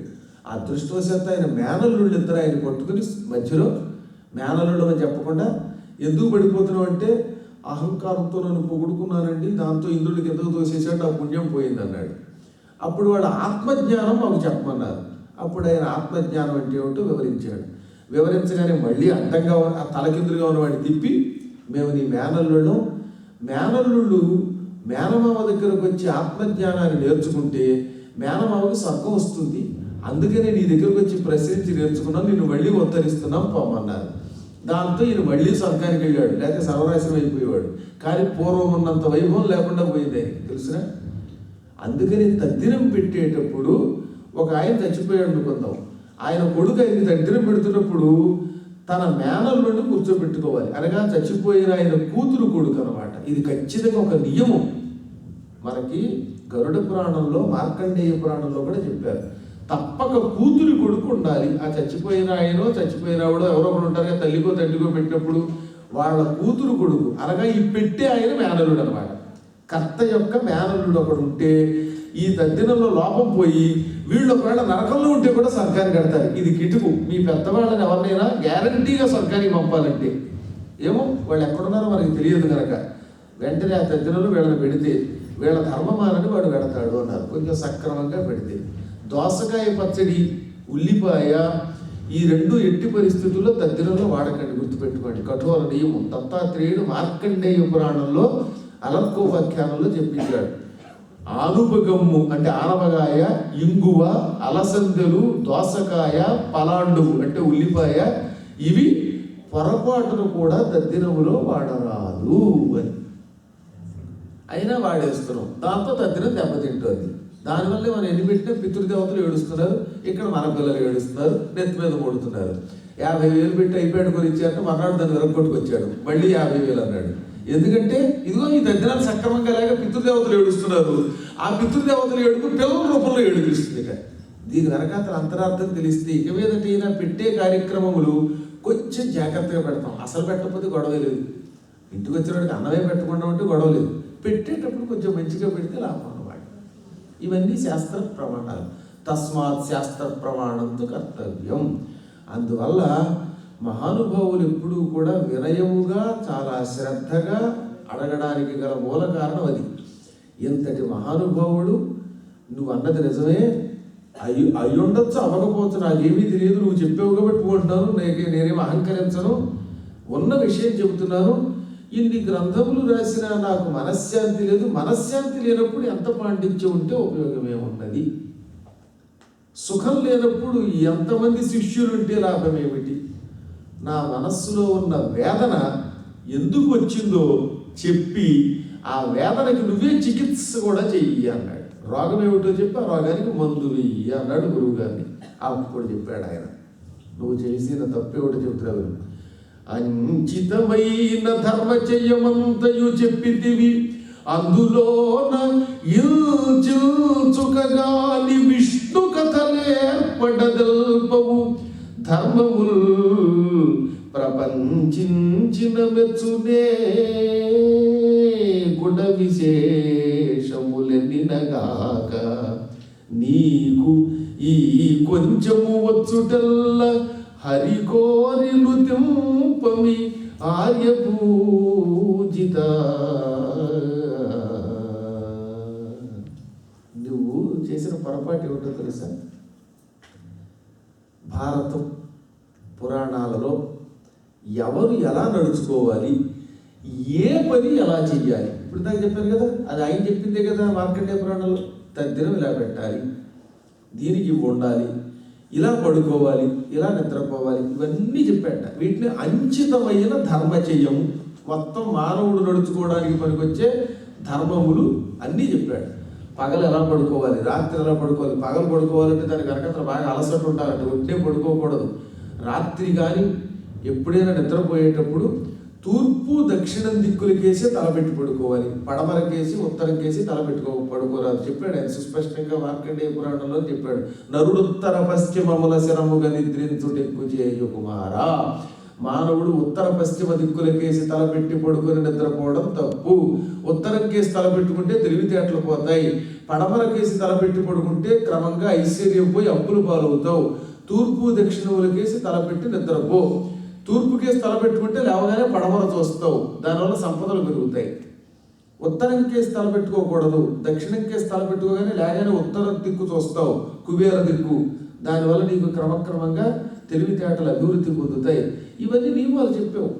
అదృష్టవశాత్తు ఆయన మేనల్లుళ్ళు ఇద్దరు ఆయన కొట్టుకుని మధ్యలో, మేనల్లుడు అని చెప్పకుండా, ఎందుకు పడిపోతున్నావు అంటే, అహంకారంతో నన్ను పొగుడుకున్నానండి, దాంతో ఇంద్రుడికి ఎందుకు తోసేసాడు, ఆ పుణ్యం పోయింది అన్నాడు. అప్పుడు వాడు ఆత్మజ్ఞానం మాకు చెప్పమన్నారు. అప్పుడు ఆయన ఆత్మజ్ఞానం అంటే ఏమిటో వివరించాడు. వివరించగానే మళ్ళీ అడ్డంగా ఆ తలకిందులుగా ఉన్నవాడిని తిప్పి, మేము నీ మేనల్లుళ్ళం, మేనల్లుళ్ళు మేనమామ దగ్గరకు వచ్చి ఆత్మజ్ఞానాన్ని నేర్చుకుంటే మేనమామకు స్వర్గం వస్తుంది, అందుకనే నీ దగ్గరకు వచ్చి ప్రశ్నించి నేర్చుకున్నాం, నిన్ను మళ్ళీ ఉద్ధరిస్తున్నాం పోమన్నారు. దాంతో ఈయన మళ్ళీ స్వర్గానికి వెళ్ళాడు, లేకపోతే సర్వనాశనం అయిపోయేవాడు. కానీ పూర్వం ఉన్నంత వైభవం లేకుండా పోయింది ఆయనకి, తెలుసునా? అందుకని తద్దినం పెట్టేటప్పుడు ఒక ఆయన చచ్చిపోయాడు అనుకుందాం, ఆయన కొడుకు ఆయనకి తద్దినం పెడుతున్నప్పుడు తన మేనల్లుని కూర్చోబెట్టుకోవాలి, అనగా చచ్చిపోయిన ఆయన కూతురు కొడుకు అనమాట. ఇది ఖచ్చితంగా ఒక నియమం. మనకి గరుడ పురాణంలో, మార్కండేయ పురాణంలో కూడా చెప్పారు, తప్పక కూతురి కొడుకు ఉండాలి. ఆ చచ్చిపోయిన ఆయనో చచ్చిపోయినవాడో ఎవరో ఒకరు ఉంటారు కదా, తల్లికో తండ్రికో పెట్టినప్పుడు వాళ్ళ కూతురు కొడుకు, అనగా ఈ పెట్టే ఆయన మేనల్లుడు అనమాట. కర్త యొక్క మేనల్లుడు ఒకడు ఉంటే ఈ తద్దినంలో లోపం పోయి వీళ్ళు ఒకవేళ నరకంలో ఉంటే కూడా స్వర్గానికి కడతారు. ఇది కిటుకు. మీ పెద్దవాళ్ళని ఎవరినైనా గ్యారంటీగా స్వర్గానికి పంపాలంటే, ఏమో వాళ్ళు ఎక్కడున్నారో మనకి తెలియదు కనుక వెంటనే ఆ తద్దినంలో వీళ్ళని పెడితే వీళ్ళ ధర్మమానని వాడు పెడతాడు అన్నారు. కొంచెం సక్రమంగా పెడితే దోసకాయ పచ్చడి, ఉల్లిపాయ, ఈ 2 ఎట్టి పరిస్థితుల్లో తద్దినంలో వాడకండి, గుర్తుపెట్టుకోండి. కఠోర నియమం. దత్తాత్రేయుడు మార్కండేయ పురాణంలో అలర్కోపాఖ్యానంలో చెప్పించాడు. ఆనుపగమ్ము అంటే ఆనపగాయ, ఇంగువ, అలసందెలు, దోసకాయ, పలాండువు అంటే ఉల్లిపాయ, ఇవి పొరపాటును కూడా తద్దినములో వాడరాదు అని. అయినా వాడేస్తున్నాం, దాంతో తద్దినం దెబ్బతింటుంది. దానివల్లే మనం ఎన్ని పెట్టినా పితృదేవతలు ఏడుస్తున్నారు, ఇక్కడ మన పిల్లలు ఏడుస్తున్నారు, నెత్తి మీద కొడుతున్నారు. 50,000 పెట్టి అయిపోయాడు కొని ఇచ్చారంటే మర్నాడు దాన్ని విరగొట్టుకొచ్చాడు, మళ్ళీ 50,000 అన్నాడు. ఎందుకంటే ఇదిగో ఈ తద్దినాలు సక్రమంగా లేక పితృదేవతలు ఏడుస్తున్నారు, ఆ పితృదేవతలు ఏడుపు పిల్లల రూపంలో ఏడుపిస్తుంది. ఇక దీని వెనకాతల అంతరార్థం తెలిస్తే ఇక మీదట అయినా పెట్టే కార్యక్రమములు కొంచెం జాగ్రత్తగా పెడతాం. అసలు పెట్టకపోతే గొడవ లేదు, ఇంటికి వచ్చినవాడికి అన్నమే పెట్టకుండా ఉంటే గొడవ లేదు, పెట్టేటప్పుడు కొంచెం మంచిగా పెడితే లాభం అన్నమాట. ఇవన్నీ శాస్త్ర ప్రమాణాలు. తస్మాత్ శాస్త్ర ప్రమాణంతో కర్తవ్యం. అందువల్ల మహానుభావులు ఎప్పుడూ కూడా వినయముగా, చాలా శ్రద్ధగా అడగడానికి గల మూల కారణం అది. ఎంతటి మహానుభావుడు, నువ్వు అన్నది నిజమే, అయ్యుండొచ్చు, అవ్వకపోవచ్చు, నాకేమీ తెలియదు, నువ్వు చెప్పావు కాబట్టి అంటున్నాను, నేనేమి అహంకరించను, ఉన్న విషయం చెబుతున్నాను. ఇన్ని గ్రంథములు రాసినా నాకు మనశ్శాంతి లేదు. మనశ్శాంతి లేనప్పుడు ఎంత పాండిత్యం ఉంటే ఉపయోగమేమున్నది? సుఖం లేనప్పుడు ఎంతమంది శిష్యులు ఉంటే లాభం ఏమిటి? నా మనస్సులో ఉన్న వేదన ఎందుకు వచ్చిందో చెప్పి ఆ వేదనకి నువ్వే చికిత్స కూడా చెయ్యి అన్నాడు. రోగం ఏమిటో చెప్పి ఆ రోగానికి మందు వెయ్యి అన్నాడు గురువు గారిని. అప్పుడు చెప్పాడు ఆయన, నువ్వు చేసిన తప్పేమిటో చెబుతున్నావు. అంచితమైన ధర్మచయమంతయు చెప్పితివి, అందులోన ఇల్చుకగాని విష్ణు కథలేర్పడదల్పవు. ధర్మముల్ ప్రపంచించిన మెచ్చునే గుణ విశేషములెన్నినగాక, నీకు ఈ కొంచెము వచ్చుటల్ల హరికోరి నృతింపమి ఆర్యపూజిత. నువ్వు చేసిన పొరపాటు ఏమిటో తెలుసా? భారతం పురాణాలలో ఎవరు ఎలా నడుచుకోవాలి, ఏ పని ఎలా చెయ్యాలి, ఇప్పుడు దాకా చెప్పాను కదా, అది ఆయన చెప్పిందే కదా మార్కండేయ పురాణంలో. తద్దినం ఇలా పెట్టాలి, దీనికి ఉండాలి, ఇలా పడుకోవాలి, ఇలా నిద్రపోవాలి, ఇవన్నీ చెప్పాట. వీటిని అంచితమైన ధర్మచయము, మొత్తం మానవుడు నడుచుకోవడానికి పనికొచ్చే ధర్మములు అన్నీ చెప్పాడు. పగలు ఎలా పడుకోవాలి, రాత్రి ఎలా పడుకోవాలి. పగలు పడుకోవాలంటే దానికి వెనకాల బాగా అలసట ఉంటారంటే ఒట్టే పడుకోకూడదు. రాత్రి కానీ ఎప్పుడైనా నిద్రపోయేటప్పుడు తూర్పు దక్షిణం దిక్కులకేసి తలపెట్టి పడుకోవాలి, పడమరకేసి ఉత్తరంకేసి పడుకోరాదు చెప్పాడు ఆయన సుస్పష్టంగా. మార్కండేయ పురాణంలో చెప్పాడు, నరుడుత్తర పశ్చిమముల శరముగా నిద్రించుటెక్కు చేయు కుమారా. మానవుడు ఉత్తర పశ్చిమ దిక్కులకేసి తలపెట్టి పడుకొని నిద్రపోవడం తప్పు. ఉత్తరం కేసి తలపెట్టుకుంటే తెలివితేటలు పోతాయి, పడమరకేసి తలపెట్టి పడుకుంటే క్రమంగా ఐశ్వర్యం పోయి అప్పులు పాలవుతావు. తూర్పు దక్షిణములకేసి తలపెట్టి నిద్రపో. తూర్పుకేసి తలపెట్టుకుంటే లేవగానే పడమర చూస్తావు, దానివల్ల సంపదలు పెరుగుతాయి. ఉత్తరం కేసి తలపెట్టుకోకూడదు, దక్షిణం కేసి తలపెట్టుకోగానే లేగానే ఉత్తర దిక్కు చూస్తావు, కుబేర దిక్కు, దానివల్ల నీకు క్రమక్రమంగా తెలివితేటలు అభివృద్ధి పొందుతాయి. ఇవన్నీ నియమాలు చెప్పావు.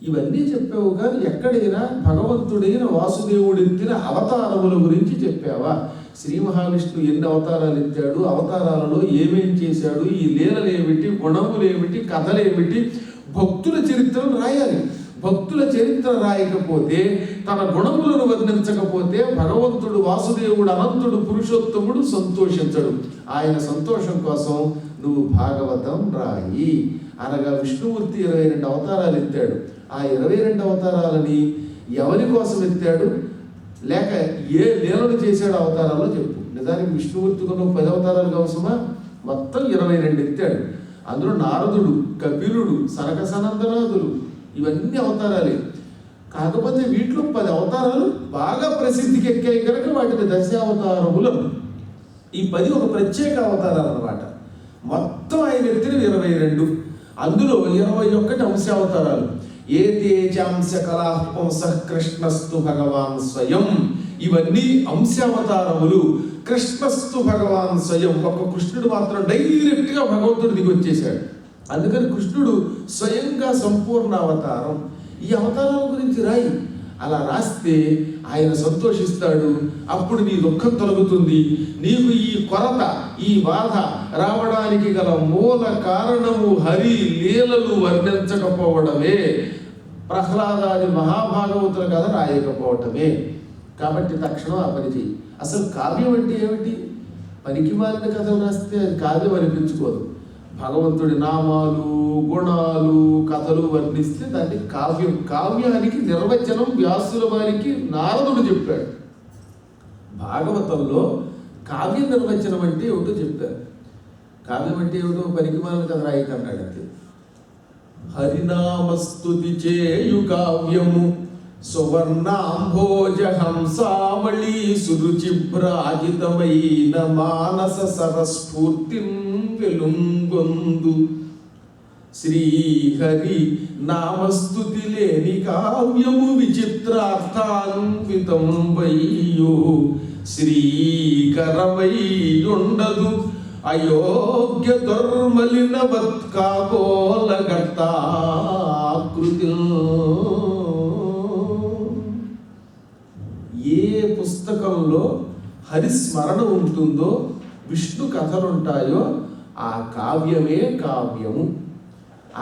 ఇవన్నీ చెప్పావు కానీ ఎక్కడైనా భగవంతుడైన వాసుదేవుడు ఎత్తిన అవతారముల గురించి చెప్పావా? శ్రీ మహావిష్ణువు ఎన్ని అవతారాలు ఎత్తాడు, అవతారాలలో ఏమేం చేశాడు, ఈ లీలలేమిటి, గుణములేమిటి, కథలేమిటి, భక్తుల చరిత్రను రాయాలి. భక్తుల చరిత్ర రాయకపోతే, తన గుణములను వర్ణించకపోతే భగవంతుడు వాసుదేవుడు అనంతుడు పురుషోత్తముడు సంతోషించడు. ఆయన సంతోషం కోసం నువ్వు భాగవతం రాయి అనగా విష్ణుమూర్తి 22 అవతారాలు ఎత్తాడు. ఆ 22 అవతారాలని ఎవరి కోసం ఎత్తాడు, లేక ఏ లీలలు చేశాడు అవతారాల్లో చెప్పు. నిజానికి విష్ణుమూర్తి కొన్న 10 అవతారాలు అవసరమా? మొత్తం 22 ఎత్తాడు. అందులో నారదుడు, కపిలుడు, సనక సనందనాథులు, ఇవన్నీ అవతారాలే. కాకపోతే వీటిలో 10 అవతారాలు బాగా ప్రసిద్ధికి ఎక్కాయి కనుక వాటిని దశావతారములు. ఈ 10 ఒక ప్రత్యేక అవతారాలు అన్నమాట. మొత్తం ఆయన ఎత్తిన 22, అందులో 21 అంశావతారాలు. ఏ తేజాంశ కళాపుంస కృష్ణస్తు భగవాన్ స్వయం. ఇవన్నీ అంశావతారములు. కృష్ణస్తు భగవాన్ స్వయం. ఒక్క కృష్ణుడు మాత్రం డైరెక్ట్గా భగవంతుడు దిగి వచ్చేశాడు. అందుకని కృష్ణుడు స్వయంగా సంపూర్ణ అవతారం. ఈ అవతారాల గురించి రాయి. అలా రాస్తే ఆయన సంతోషిస్తాడు. అప్పుడు నీ దుఃఖం తొలగుతుంది. నీకు ఈ కొరత, ఈ బాధ రావడానికి గల మూల కారణము హరి లీలలు వర్ణించకపోవడమే, ప్రహ్లాదాది మహాభాగవతుల కథ రాయకపోవటమే. కాబట్టి తక్షణం ఆ పని చెయ్యి. అసలు కావ్యం అంటే ఏమిటి? పనికి మాలిన కథలు రాస్తే అది కావ్యం అనిపించుకోదు. భగవంతుడి నామాలు, గుణాలు, కథలు వర్ణిస్తే దాన్ని కావ్యం. కావ్యానికి నిర్వచనం వ్యాసుల వారికి నారదుడు చెప్పాడు. భాగవతంలో కావ్య నిర్వచనం అంటే ఏమిటో చెప్పారు. కావ్యం అంటే ఏమిటో పనికిమాలిన కథ రాయకన్నాడు అంతే. హరినామస్తుతి చేయు కావ్యము సువర్ణాంభోజ హంసావళి సురుచిభ్రాజితమైన మానస సరస్ఫూర్తి వెలుంగొందు. శ్రీహరి నామస్తుతి లేని కావ్యము విచిత్రార్థాన్వితం వయ్యో శ్రీకరమై ఉండదు అయోగ్య దుర్మలినవత్కాకోల గర్తాకృతి. ఏ పుస్తకంలో హరిస్మరణ ఉంటుందో, విష్ణు కథలుంటాయో ఆ కావ్యమే కావ్యము.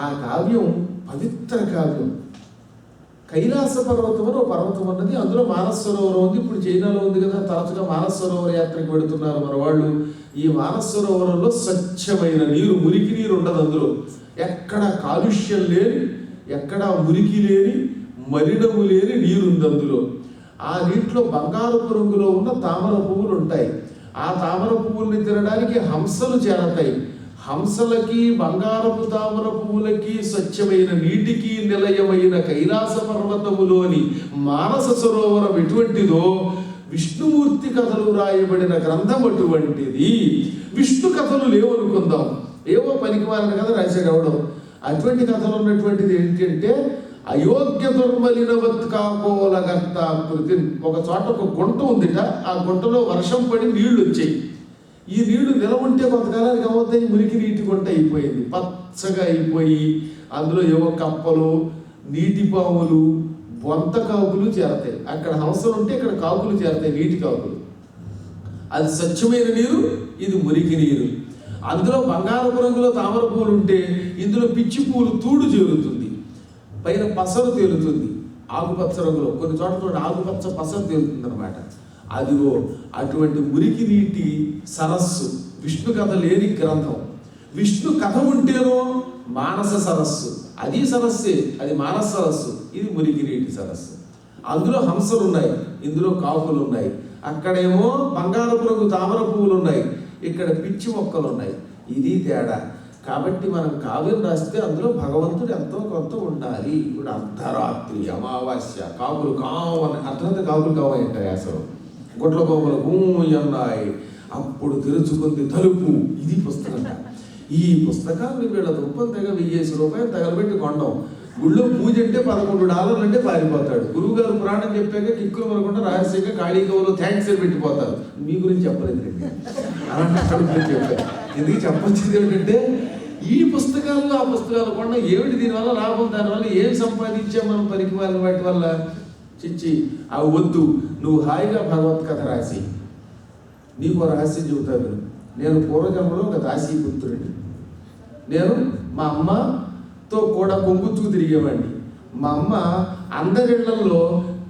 ఆ కావ్యం పవిత్ర కావ్యం. కైలాస పర్వతం అని ఒక పర్వతం ఉన్నది, అందులో మానస సరోవరం ఉంది. ఇప్పుడు చైనాలో ఉంది కదా, తరచుగా మానస సరోవర యాత్రకు పెడుతున్నారు మన వాళ్ళు. ఈ మానస సరోవరంలో స్వచ్ఛమైన నీరు, మురికి నీరు ఉండదు. అందులో ఎక్కడ కాలుష్యం లేని ఎక్కడా మురికి లేని మలినము లేని నీరుంది అందులో. ఆ నీటిలో బంగారపు రంగులో ఉన్న తామర పువ్వులు ఉంటాయి. ఆ తామర పువ్వుల్ని తినడానికి హంసలు చేరతాయి. హంసలకి బంగారపు తామర పువ్వులకి స్వచ్ఛమైన నీటికి నిలయమైన కైలాస పర్వతములోని మానస సరోవరం ఎటువంటిదో విష్ణుమూర్తి కథలు రాయబడిన గ్రంథం అటువంటిది. విష్ణు కథలు లేవనుకుందాం, ఏవో పనికిమాలిన కథ రాశాడు అవడం. అటువంటి కథలు ఉన్నటువంటిది ఏంటంటే అయోగ్య దుర్మలినవత్ కాకోలగర్త కృతి. ఒక చోట ఒక గుంట ఉందిట, ఆ గుంటలో వర్షం పడి నీళ్లు వచ్చాయి. ఈ నీళ్లు నిల ఉంటే కొంతకాలానికి అవుతాయి, మురికి నీటి గుంట అయిపోయింది, పచ్చగా అయిపోయి అందులో ఏవో కప్పలు, నీటి పాములు, బొంత కాకులు చేరతాయి. అక్కడ హంసలు ఉంటే ఇక్కడ కాకులు చేరతాయి, నీటి కాకులు. అది స్వచ్ఛమైన నీరు, ఇది మురికి నీరు. అందులో బంగారపు రంగులో తామర పువ్వులు ఉంటే ఇందులో పిచ్చి పువ్వులు తూడు చేరుతుంది, పైన పసరు తేలుతుంది ఆకుపచ్చ రంగులో. కొన్ని చోట్ల ఆకుపచ్చ పసరు తేలుతుంది అనమాట. అదిగో అటువంటి మురికి నీటి సరస్సు విష్ణు కథ లేని గ్రంథం. విష్ణు కథ ఉంటేనో మానస సరస్సు, అది సరస్సే, అది మానస సరస్సు, ఇది మురికి నీటి సరస్సు. అందులో హంసలు ఉన్నాయి, ఇందులో కాకులు ఉన్నాయి. అక్కడేమో బంగారపు రంగు తామర పువ్వులు ఉన్నాయి, ఇక్కడ పిచ్చి మొక్కలు ఉన్నాయి. ఇది తేడా. కాబట్టి మనం కావ్యం రాస్తే అందులో భగవంతుడు ఎంతో కొంత ఉండాలి. ఇప్పుడు అర్ధరాత్రి అమావాస్య కాకులు కావు అని అర్థంతో కాకులు కావు అంటాయి. అసలు గుడ్ల కోమలు అన్నాయి, అప్పుడు తెరుచుకుంది తలుపు. ఇది పుస్తకం. ఈ పుస్తకాన్ని వీళ్ళ దుప్పం తెగ ₹1000 తగలబెట్టి కొండం. గుళ్ళో పూజ అంటే $11 అంటే పారిపోతాడు. గురువు గారు పురాణం చెప్పాక కిక్కులు మనకుండా రహస్యంగా ఖాళీ కవులు థ్యాంక్స్ అని పెట్టిపోతారు. మీ గురించి చెప్పలేదు రండి, అలాంటి చెప్పారు. ఎందుకు చెప్పొచ్చింది ఏమిటంటే ఈ పుస్తకాలు ఆ పుస్తకాలు కొండ ఏమిటి, దీనివల్ల లాభం, దానివల్ల ఏం సంపాదించాం మనం పనికి వాటి వల్ల చిచ్చి అవి వద్దు. నువ్వు హాయిగా భగవత్ కథ రాసి నీకు రహస్యం చెబుతాను. నేను పూర్వజన్మలో ఒక దాసీపుత్రుడిని. నేను మా అమ్మతో కూడా కొంగుతూ తిరిగేవాడిని. మా అమ్మ అందరిళ్లలో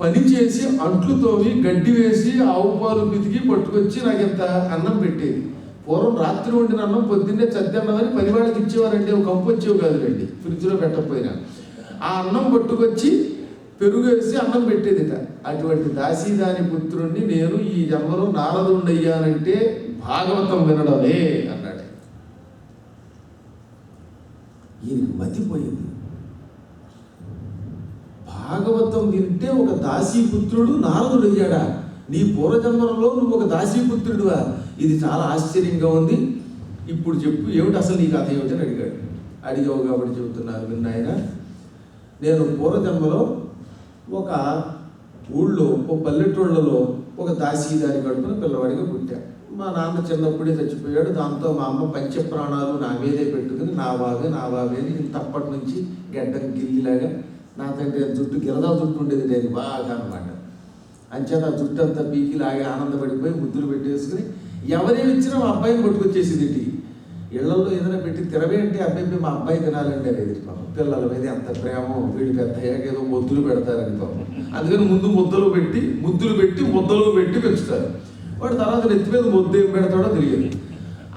పని చేసి అంట్లు తోవి గడ్డి వేసి ఆవు పాలు పితికి పట్టుకొచ్చి నాకు ఇంత అన్నం పెట్టేది. పూర్వం రాత్రి వండిన అన్నం పొద్దున్నే చద్దన్నమని పనివాళ్ళకి ఇచ్చేవారంటే ఒక కంపు వచ్చేవి కాదులేండి, ఫ్రిడ్జ్లో పెట్టకపోయినా. ఆ అన్నం పట్టుకొచ్చి పెరుగు వేసి అన్నం పెట్టేదిట. అటువంటి దాసీదాని పుత్రుణ్ణి నేను ఈ జన్మలో నారదుండయ్యానంటే భాగవతం వినడమే అన్నాడు. ఈయనకి మతిపోయింది. భాగవతం వింటే ఒక దాసీపుత్రుడు నారదుడయ్యాడా? నీ పూర్వజన్మలో నువ్వు ఒక దాసీపుత్రుడువా? ఇది చాలా ఆశ్చర్యంగా ఉంది. ఇప్పుడు చెప్పు, ఏమిటి అసలు నీ కథ ఏమిటని అడిగాడు. అడిగావు కాబట్టి చెబుతున్నారు విన్నాయన. నేను పూర్వజన్మలో ఒక ఊళ్ళో, ఒక పల్లెటూళ్ళలో ఒక దాసీదాని కడుపున పిల్లవాడిగా పుట్టా. మా నాన్న చిన్నప్పుడే చచ్చిపోయాడు. దాంతో మా అమ్మ పంచప్రాణాలు నా మీదే పెట్టుకుని నా బావే అని తప్పటి నుంచి గడ్డం గిల్లిలాగా, నా తండ్రి జుట్టు గిరదా జుట్టు ఉండేది లేదు బాగా అనమాట. అంచేత ఆ జుట్టు అంతా పీకి లాగే ఆనందపడిపోయి ముద్దులు పెట్టేసుకుని ఎవరేమి ఇచ్చినా మా అబ్బాయిని పట్టుకొచ్చేసింది. ఇంటికి ఇళ్లలో ఏదైనా పెట్టి తినవే అంటే అబ్బాయి మా అబ్బాయి తినాలంటే అనేది పాపం. పిల్లల మీద ఎంత ప్రేమ, వీళ్ళు పెద్ద అయ్యాక ఏదో ముద్దులు పెడతారని పాపం. అందుకని ముందు ముద్దులు పెట్టి పెంచుతారు. వాడు తర్వాత నెత్తి మీద ముద్దు ఏం పెడతాడో తెలియదు.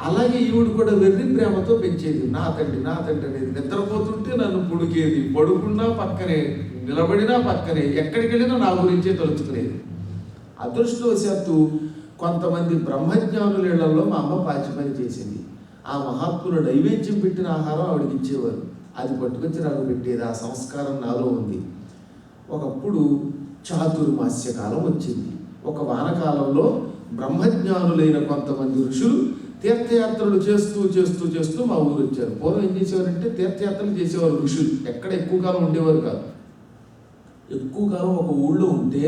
అలాగే ఈవిడు కూడా వెర్రి ప్రేమతో పెంచేది. నా తండ్రి అనేది. నిద్రపోతుంటే నన్ను పుడికేది, పడుకున్నా పక్కనే, నిలబడినా పక్కనే, ఎక్కడికి వెళ్ళినా నా గురించే తలుచుకునేది. అదృష్టవశాత్తు కొంతమంది బ్రహ్మజ్ఞానుల ఇళ్లలో మా అమ్మ పాచి పని చేసింది. ఆ మహాత్ములు నైవేద్యం పెట్టిన ఆహారం ఆవిడకి ఇచ్చేవారు. అది పట్టుకొచ్చి నాకు పెట్టేది. ఆ సంస్కారం నాలో ఉంది. ఒకప్పుడు చాతుర్మాస్య కాలం వచ్చింది. ఒక వానకాలంలో బ్రహ్మజ్ఞానులైన కొంతమంది ఋషులు తీర్థయాత్రలు చేస్తూ మా ఊరు వచ్చారు. పూర్వం ఏం చేసేవారంటే తీర్థయాత్రలు చేసేవారు ఋషులు. ఎక్కడ ఎక్కువ కాలం ఉండేవారు కాదు. ఎక్కువ కాలం ఒక ఊళ్ళో ఉంటే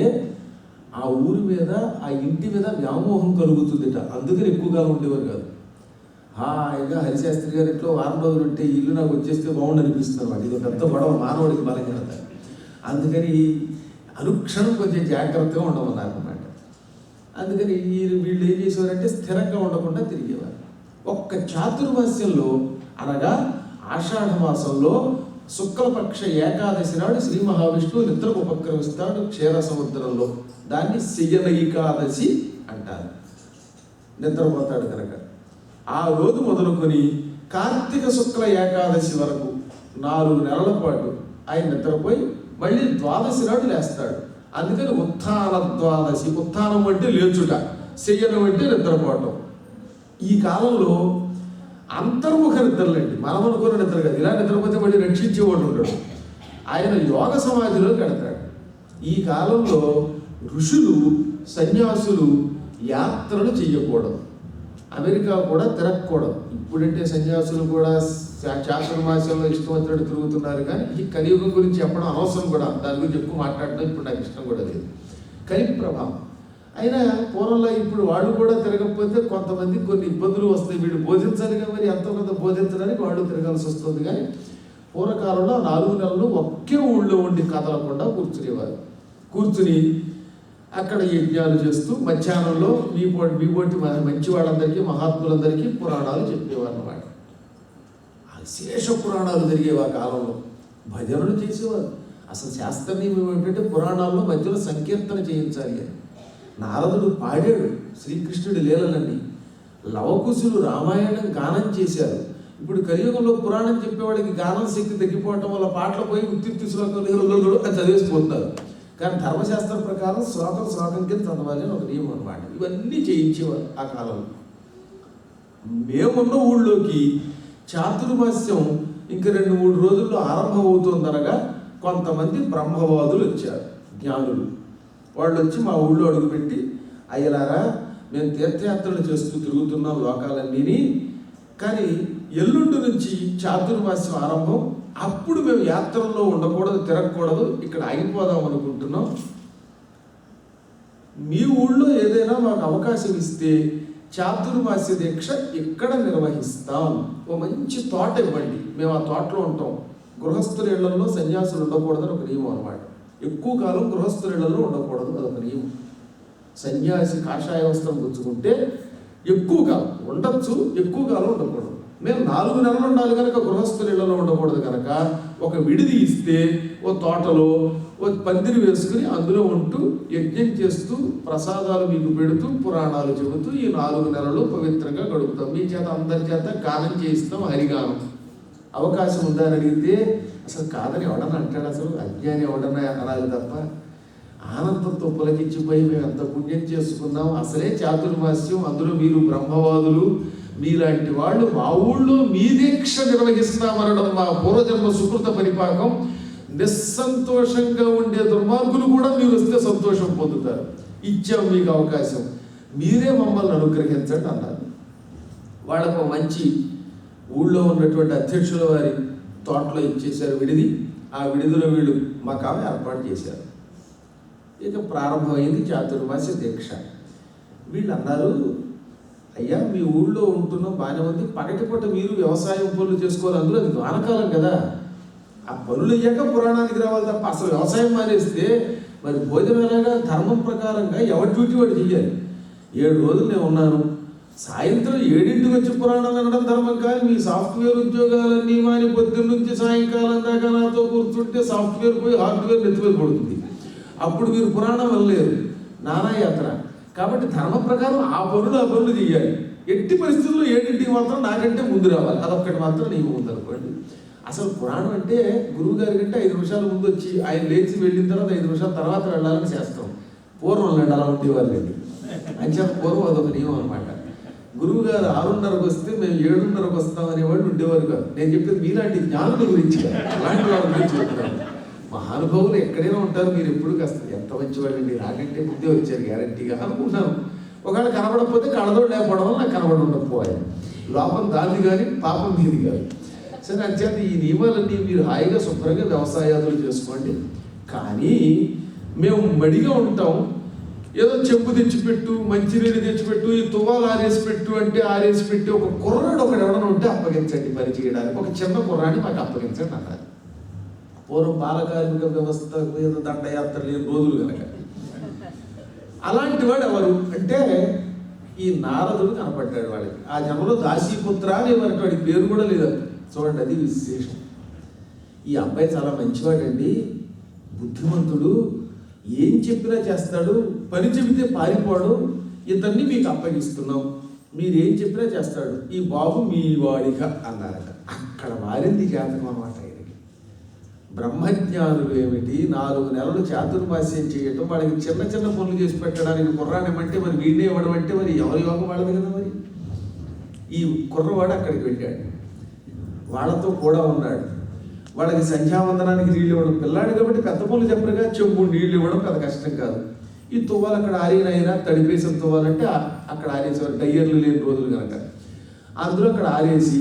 ఆ ఊరి మీద, ఆ ఇంటి మీద వ్యామోహం కలుగుతుందిట. అందుకని ఎక్కువ కాలం ఉండేవారు కాదు. హాయిగా హరిశాస్త్రి గారి ఇంట్లో వారం రోజులు ఉంటే ఇల్లు నాకు వచ్చేస్తే బాగుండు అనిపిస్తుంది అన్నమాట. ఇది పెద్ద గొడవ, మానవుడికి బలహీనత. అందుకని అనుక్షణం కొంచెం జాగ్రత్తగా ఉండమన్నారు అన్నమాట. అందుకని వీళ్ళు ఏం చేసేవారంటే స్థిరంగా ఉండకుండా తిరిగేవారు. ఒక్క చాతుర్మాస్యంలో, అనగా ఆషాఢ మాసంలో శుక్లపక్ష ఏకాదశి నాడు శ్రీ మహావిష్ణువు నిద్రకు ఉపక్రమిస్తాడు క్షీర సముద్రంలో. దాన్ని శయన ఏకాదశి అంటారు. నిద్రపోతాడు కనుక. ఆ రోజు మొదలుకొని కార్తీక శుక్ల ఏకాదశి వరకు 4 నెలల పాటు ఆయన నిద్రపోయి మళ్ళీ ద్వాదశి నాడు లేస్తాడు. అందుకని ఉత్థాన ద్వాదశి. ఉత్థానం అంటే లేచుట, శయనం అంటే నిద్రపోవటం. ఈ కాలంలో అంతర్ముఖ నిద్రలండి, మనం అనుకున్న నిద్ర కాదు. ఇలా నిద్రపోతే మళ్ళీ రక్షించేవాడు ఉండడు. ఆయన యోగ సమాధిలో గడతాడు. ఈ కాలంలో ఋషులు సన్యాసులు యాత్రలు చెయ్యకూడదు, అమెరికా కూడా తిరగకూడదు. ఇప్పుడంటే సన్యాసులు కూడా చాతుర్మాస్యంలో ఇష్టం వచ్చినట్టు తిరుగుతున్నారు, కానీ ఈ కలియుగం గురించి చెప్పడం అనవసరం కూడా. దాని గురించి ఎక్కువ మాట్లాడడం ఇప్పుడు నాకు ఇష్టం కూడా లేదు. కలి ప్రభావం అయినా పూర్వంలో ఇప్పుడు వాళ్ళు కూడా తిరగకపోతే కొంతమంది కొన్ని ఇబ్బందులు వస్తాయి. వీడు బోధించాలిగా, మరి ఎంతో కొంత బోధించడానికి వాళ్ళు తిరగాల్సి వస్తుంది. కానీ పూర్వకాలంలో 4 నెలలు ఒకే ఊళ్ళో ఉండి కదలకుండా కూర్చునేవారు. కూర్చుని అక్కడ యజ్ఞాలు చేస్తూ మధ్యాహ్నంలో మీ పోటీ మంచి వాళ్ళందరికీ, మహాత్ములందరికీ పురాణాలు చెప్పేవారు అన్నమాట. విశేష పురాణాలు జరిగేవి ఆ కాలంలో. భజనలు చేసేవారు. అసలు శాస్త్ర నియమం ఏంటంటే పురాణాల్లో మధ్యలో సంకీర్తన చేయించాలి అని. నారదుడు పాడాడు శ్రీకృష్ణుడి లీలలన్నీ. లవకుశులు రామాయణం గానం చేశారు. ఇప్పుడు కలియుగంలో పురాణం చెప్పేవాడికి గానం శక్తి తగ్గిపోవటం వల్ల పాటలు పోయి ఉత్తిత్తి శ్లోకాలు అని చదివేసిపోతున్నారు. కానీ ధర్మశాస్త్రం ప్రకారం శ్లోకం కింద చదవాలి అని ఒక నియమం అన్నమాట. ఇవన్నీ చేయించేవారు ఆ కాలంలో. మేమున్న ఊళ్ళోకి చాతుర్మాస్యం ఇంక 2-3 రోజుల్లో ఆరంభం అవుతుందనగా కొంతమంది బ్రహ్మవాదులు వచ్చారు, జ్ఞానులు. వాళ్ళు వచ్చి మా ఊళ్ళో అడుగుపెట్టి, అయ్యలారా మేము తీర్థయాత్రలు చేస్తూ తిరుగుతున్నాం లోకాలన్నీని, కానీ ఎల్లుండి నుంచి చాతుర్మాస్యం ఆరంభం, అప్పుడు మేము యాత్రల్లో ఉండకూడదు, తిరగకూడదు, ఇక్కడ ఆగిపోదాం అనుకుంటున్నాం. మీ ఊళ్ళో ఏదైనా మాకు అవకాశం ఇస్తే చాతుర్మాస్య దీక్ష ఇక్కడ నిర్వహిస్తాం. ఓ మంచి తోట ఇవ్వండి, మేము ఆ తోటలో ఉంటాం. గృహస్థుల ఇళ్లలో సన్యాసులు ఉండకూడదని ఒక నియమం అన్నమాట. ఎక్కువ కాలం గృహస్థుల ఇళ్లలో ఉండకూడదు, అదొక నియమం. సన్యాసి కాషాయ వస్త్రం పుచ్చుకుంటే ఎక్కువ కాలం ఉండొచ్చు, ఎక్కువ కాలం ఉండకూడదు. మేము 4 నెలలు ఉండాలి కనుక గృహస్థుల ఇళ్లలో ఉండకూడదు కనుక ఒక విడిది ఇస్తే ఓ తోటలో ఓ పందిరి వేసుకుని అందులో ఉంటూ యజ్ఞం చేస్తూ ప్రసాదాలు మీకు పెడుతూ పురాణాలు చెబుతూ ఈ 4 నెలలు పవిత్రంగా గడుపుతాం. మీ చేత అందరి చేత గానం చేయిస్తాం, హరిగానం. అవకాశం ఉందా అని అడిగితే అసలు కాదని ఎవడన్నా అంటాడు? అసలు అజ్ఞాని ఎవడన్నా అనాలి తప్ప. ఆనందంతో పులకించిపోయి మేము ఎంత పుణ్యం చేసుకున్నాం, అసలే చాతుర్మాస్యం, అందులో మీరు బ్రహ్మవాదులు, మీలాంటి వాళ్ళు మా ఊళ్ళో మీ దీక్ష నిర్వహిస్తామనడం మా పూర్వజన్మ సుకృత పరిపాకం. నిస్సంతోషంగా ఉండే దుర్మార్గులు కూడా మీరు వస్తే సంతోషం పొందుతారు. ఇచ్చాం మీకు అవకాశం, మీరే మమ్మల్ని అనుగ్రహించండి అన్నారు. వాళ్ళకు మంచి ఊళ్ళో ఉన్నటువంటి అధ్యక్షుల వారి తోటలో ఇచ్చేశారు విడిది. ఆ విడిదిలో వీళ్ళు మకాం ఏర్పాటు చేశారు. ఇక ప్రారంభమైంది చాతుర్మాస్య దీక్ష. వీళ్ళు అన్నారు, అయ్యా మీ ఊళ్ళో ఉంటున్నాం బాగానే ఉంది, పగటిపూట మీరు వ్యవసాయం పనులు చేసుకోవాలి, అందులో అది వానకాలం కదా, ఆ పనులు అయ్యాక పురాణానికి రావాలి తప్ప అసలు వ్యవసాయం మానేస్తే మరి భోజనం ఎలాగా? ధర్మం ప్రకారంగా ఎవరి డ్యూటీ వాడు చెయ్యాలి. 7 రోజులు నేను ఉన్నాను, సాయంత్రం 7ంటికి వచ్చి పురాణాలు అనడం ధర్మం కాదు. మీ సాఫ్ట్వేర్ ఉద్యోగాలన్నీ మాని పొద్దున్న నుంచి సాయంకాలం దాకా నాతో కూర్చుంటే సాఫ్ట్వేర్ పోయి హార్డ్వేర్ నెత్తిమీద పడుతుంది. అప్పుడు మీరు పురాణం వెళ్ళలేరు, నానాయాత్ర. కాబట్టి ధర్మ ప్రకారం ఆ పనులు చేయాలి. ఎట్టి పరిస్థితుల్లో 7ంటికి మాత్రం నాకంటే ముందు రావాలి, అదొక్కటి మాత్రం నియమం ఉందనుకోండి. అసలు పురాణం అంటే గురువు గారి కంటే 5 నిమిషాల ముందు వచ్చి ఆయన లేచి వెళ్ళిన తర్వాత 5 నిమిషాల తర్వాత వెళ్ళాలని శాస్త్రం. పూర్వం అలా ఉండేవారు లేదు. అంచేత పూర్వం అదొక నియమం అనమాట. గురువు గారు 6:30కు వస్తే మేము 7:30కు వస్తాం అనేవాళ్ళు ఉండేవారు కాదు. నేను చెప్పేది మీలాంటి జ్ఞానుల గురించి, అలాంటి వాళ్ళ గురించి చెప్తున్నాను. మహానుభావులు ఎక్కడైనా ఉంటారు, మీరు ఎప్పుడు కాస్త ఎంత మంచివాళ్ళండి, నాకంటే ముందే వచ్చారు గ్యారంటీగా అనుకుంటున్నాను. ఒకవేళ కనబడకపోతే కళ్ళతో లేకపోవడం వల్ల నాకు కనబడి ఉండకపోయాయి. లోపం దాన్ని కానీ పాపం మీది కాదు. సరే, అంచేత ఈ నియమాలన్నీ మీరు హాయిగా శుభ్రంగా వ్యవసాయాదులు చేసుకోండి. కానీ మేము మడిగా ఉంటాం, ఏదో చెంపు తెచ్చిపెట్టు, మంచినీళ్ళు తెచ్చిపెట్టు, ఈ తువ్వాలు ఆరేసి పెట్టు అంటే ఆరేసి పెట్టి ఒక కుర్రాడు ఒకడు ఎవడన్నా ఉంటే అప్పగించండి పని చేయడానికి, ఒక చిన్న కుర్రాడిని మాకు అప్పగించండి అన్నారు. పూర్వం బాలకార్మిక వ్యవస్థ మీద దండయాత్ర లేని రోజులు కనుక. అలాంటి వాడు ఎవరు అంటే ఈ నారదుడు కనపడ్డాడు వాళ్ళకి. ఆ జన్మలో దాసీపుత్ర అని మనకి వాడి పేరు కూడా లేదు. చూడండి, అది విశేషం. ఈ అబ్బాయి చాలా మంచివాడండి, బుద్ధిమంతుడు, ఏం చెప్పినా చేస్తాడు, పని చెబితే పారిపోవడం, ఇతన్ని మీకు అప్పగిస్తున్నాం, మీరేం చెప్పినా చేస్తాడు, ఈ బాబు మీ వాడిగా అన్నారట. అక్కడ మారింది జాతకం అన్నమాట. ఆయనకి బ్రహ్మజ్ఞానులు ఏమిటి 4 నెలలు చాతుర్మాస్యం చేయటం, వాళ్ళకి చిన్న చిన్న పనులు చేసి పెట్టడానికి కుర్రానేమంటే మరి వీడినే ఇవ్వడం అంటే మరి ఎవరి యోగం వాళ్ళది కదా. మరి ఈ కుర్రవాడు అక్కడికి వెళ్ళాడు, వాళ్ళతో కూడా ఉన్నాడు. వాళ్ళకి సంధ్యావందనానికి నీళ్ళు ఇవ్వడం, పిల్లాడు కాబట్టి పెద్ద పనులు చెప్పరుగా, చెంబు నీళ్ళు ఇవ్వడం పెద్ద కష్టం కాదు. ఈ తువ్వాలు అక్కడ ఆరినైనా తడిపేసిన తువ్వాలంటే అక్కడ ఆరేసేవారు, టైర్లు లేని రోజులు కనుక. అందులో అక్కడ ఆరేసి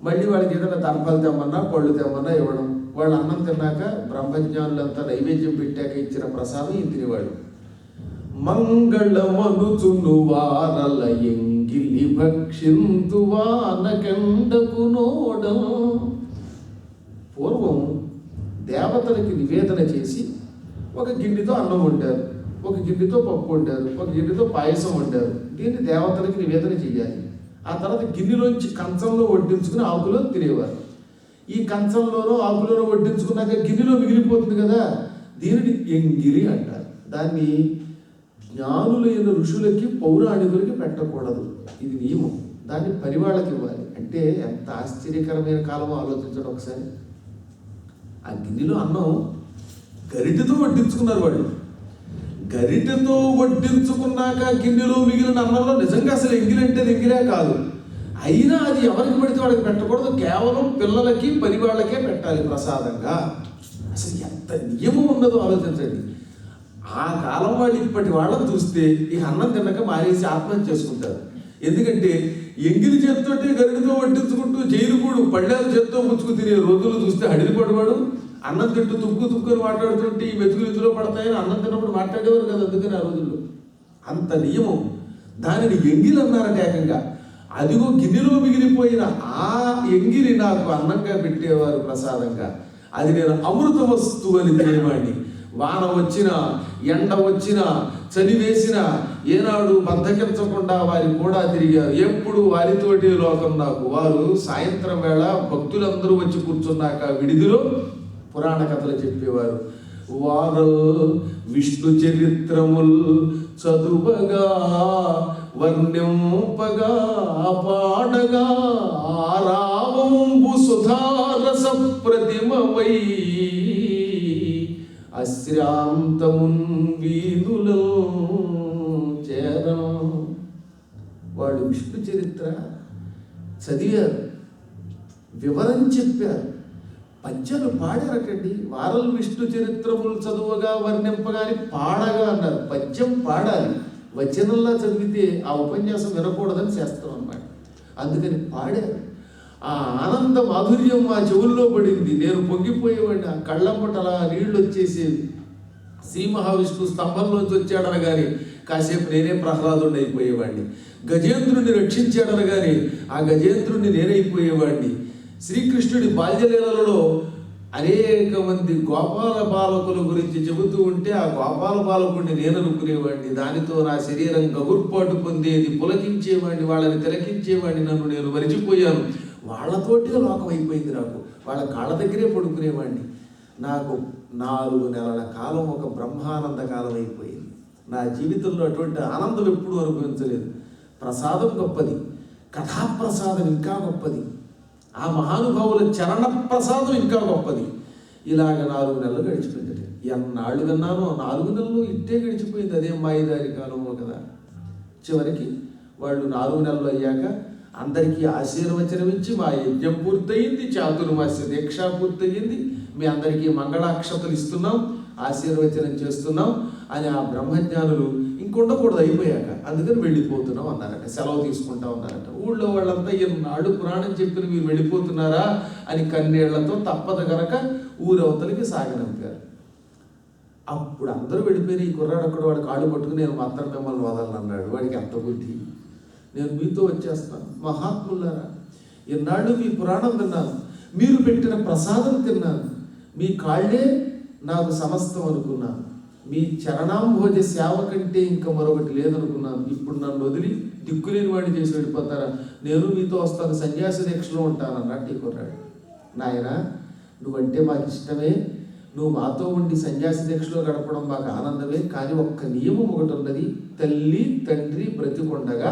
మళ్ళీ వాళ్ళకి ఏదైనా తర్పాలు తెమ్మన్నా పళ్ళు తెమ్మన్నా ఇవ్వడం. వాళ్ళు అన్నం తిన్నాక బ్రహ్మజ్ఞానులంతా నైవేద్యం పెట్టాక ఇచ్చిన ప్రసాదం ఇంటినివాడు. మంగళమనుచును వారల ఎంగిలి భక్షింతు వానకండకు నోడం. పూర్వం దేవతలకి నివేదన చేసి ఒక గిన్నెతో అన్నం వండారు, ఒక గిన్నెతో పప్పు వండారు, ఒక గిన్నెతో పాయసం వండారు. దీన్ని దేవతలకి నివేదన చేయాలి. ఆ తర్వాత గిన్నెలోంచి కంచంలో వడ్డించుకుని ఆకులో తినేవారు. ఈ కంచంలోనో ఆకులోనో వడ్డించుకున్నాక గిన్నెలో మిగిలిపోతుంది కదా, దీనిని ఎంగిలి అంటారు. దాన్ని జ్ఞానులైన ఋషులకి పౌరాణికులకి పెట్టకూడదు, ఇది నియమం. దాన్ని పరివాళ్ళకి ఇవ్వాలి. అంటే ఎంత ఆశ్చర్యకరమైన కాలమో ఆలోచించడం ఒకసారి. ఆ గిన్నెలో అన్నం గరిటెతో వడ్డించుకున్నారు వాళ్ళు. గరిటెతో వడ్డించుకున్నాక గిన్నెలో మిగిలిన అన్నంలో నిజంగా అసలు ఎంగిలంటే ఎంగిలే కాదు. అయినా అది ఎవరికి పడితే వాళ్ళకి పెట్టకూడదు, కేవలం పిల్లలకి పరివాళ్ళకే పెట్టాలి ప్రసాదంగా. అసలు ఎంత నియమం ఉన్నదో ఆలోచించండి. ఆ కాలం వాళ్ళు ఇప్పటి వాళ్ళని చూస్తే ఇక అన్నం తినక మానేసి ఆత్మహత్య చేసుకుంటారు. ఎందుకంటే ఎంగిలి చేతితోటి గరిటెతో వడ్డించుకుంటూ జైలుకూడు పళ్ళేరు చేత్తో పుచ్చుకు తినే రోజులు చూస్తే హడిలి పడవాడు. అన్నం తింటూ తుక్కుని మాట్లాడుతుంటే ఈ మెతుకులు ఇందులో పడతాయని అన్నం తిన్నప్పుడు మాట్లాడేవారు కదా. అందుకని ఆ రోజుల్లో అంత నియమం. దానిని ఎంగిలి అన్నారట ఏకంగా. అదిగో గిన్నెలో మిగిలిపోయిన ఆ ఎంగిలి నాకు అన్నంగా పెట్టేవారు ప్రసాదంగా. అది నేను అమృత వస్తువు అని తినేవాడిని. వాన వచ్చినా ఎండ వచ్చినా చలి వేసినా ఏనాడు బద్ధకించకుండా వారి కూడా తిరిగారు. ఎప్పుడు వారితోటి లోకం నాకు. వారు సాయంత్రం వేళ భక్తులందరూ వచ్చి కూర్చున్నాక విడిదిలో పురాణ కథలు చెప్పేవారు. వారు విష్ణు చరిత్రముల్ చదువగా వర్ణ్యంపగా పాడగా ఆరావంబు సుధారస ప్రతిమవై అశ్రాంతమున్ వీధులో చేరం. వాళ్ళు విష్ణు చరిత్ర చదివారు, వివరం చెప్పారు, పద్యాలు పాడారటండి. వారలు విష్ణు చరిత్రములు చదువుగా వర్ణింపగాని పాడగా అన్నారు. పద్యం పాడాలి, వచనంలా చదివితే ఆ ఉపన్యాసం వినకూడదని శాస్త్రం అన్నమాట. అందుకని పాడారు. ఆ ఆనంద మాధుర్యం మా చెవుల్లో పడింది. నేను పొంగిపోయేవాడిని. ఆ కళ్ళమ్మట అలా నీళ్లు వచ్చేసేది. శ్రీ మహావిష్ణువు స్తంభంలోంచి వచ్చాడనగానే కాసేపు నేనే ప్రహ్లాదుని అయిపోయేవాడిని. గజేంద్రుడిని రక్షించాడనగానే ఆ గజేంద్రుడిని నేనైపోయేవాడిని. శ్రీకృష్ణుడి బాల్యలీలలో అనేక మంది గోపాల బాలకుల గురించి చెబుతూ ఉంటే ఆ గోపాల బాలకుడిని నేను అనుకునేవాడిని. దానితో నా శరీరం గగుర్పాటు పొందేది, పులకించేవాడిని, వాళ్ళని తిలకించేవాడిని. నన్ను నేను మరిచిపోయాను. వాళ్ళతోటి లోకం అయిపోయింది నాకు. వాళ్ళ కాళ్ళ దగ్గరే పడుకునేవాడిని. నాకు 4 నెలల కాలం ఒక బ్రహ్మానంద కాలం అయిపోయింది. నా జీవితంలో అటువంటి ఆనందం ఎప్పుడూ అనుభవించలేదు. ప్రసాదం గొప్పది, కథాప్రసాదం ఇంకా గొప్పది, ఆ మహానుభావుల చరణ ప్రసాదం ఇంకా గొప్పది. ఇలాగ 4 నెలలు గడిచిపోయింది. ఎన్నాళ్ళు విన్నానో 4 నెలలు ఇట్టే గడిచిపోయింది. అదేం మాయిదారి కాలమో కదా. చివరికి వాళ్ళు 4 నెలలు అయ్యాక అందరికీ ఆశీర్వచనం ఇచ్చి మా యజ్ఞం పూర్తయింది, చాతుర్మాస్య దీక్ష పూర్తయింది, మీ అందరికీ మంగళాక్షతలు ఇస్తున్నాం, ఆశీర్వచనం చేస్తున్నాం అని ఆ బ్రహ్మజ్ఞానులు ఇంకొండకూడదు అయిపోయాక. అందుకని వెళ్ళిపోతున్నాం అన్నారట, సెలవు తీసుకుంటా ఉన్నారట. ఊళ్ళో వాళ్ళంతా ఎన్నాళ్ళు పురాణం చెప్పిన మీరు వెళ్ళిపోతున్నారా అని కన్నీళ్లతో తప్పదు గనక ఊరవతలకి సాగనంపారు. అప్పుడు అందరూ వెళ్ళిపోయిన ఈ కుర్రాడు అక్కడ వాడు కాళ్ళు పట్టుకుని నేను మాత్రం మిమ్మల్ని వదలను అన్నాడు. వాడికి ఎంత బుద్ధి. నేను మీతో వచ్చేస్తాను. మహాత్ములారా, ఎన్నాళ్ళు మీ పురాణం విన్నాను, మీరు పెట్టిన ప్రసాదం తిన్నాను, మీ కాళ్ళే నాకు సమస్తం అనుకున్నాను, మీ చరణాంభోజ సేవ కంటే ఇంకా మరొకటి లేదనుకున్నాను. ఇప్పుడు నన్ను వదిలి దిక్కులేని వాడిని చేసి వెళ్ళిపోతారా? నేను మీతో వస్తాను, సన్యాసి దీక్షలో ఉంటాను అన్నట్టు ఈ కుర్రాడు. నాయన, నువ్వంటే మాకు ఇష్టమే, నువ్వు మాతో ఉండి సన్యాసి దీక్షలో గడపడం మాకు ఆనందమే. కానీ ఒక్క నియమం ఒకటి ఉన్నది. తల్లి తండ్రి బ్రతికొండగా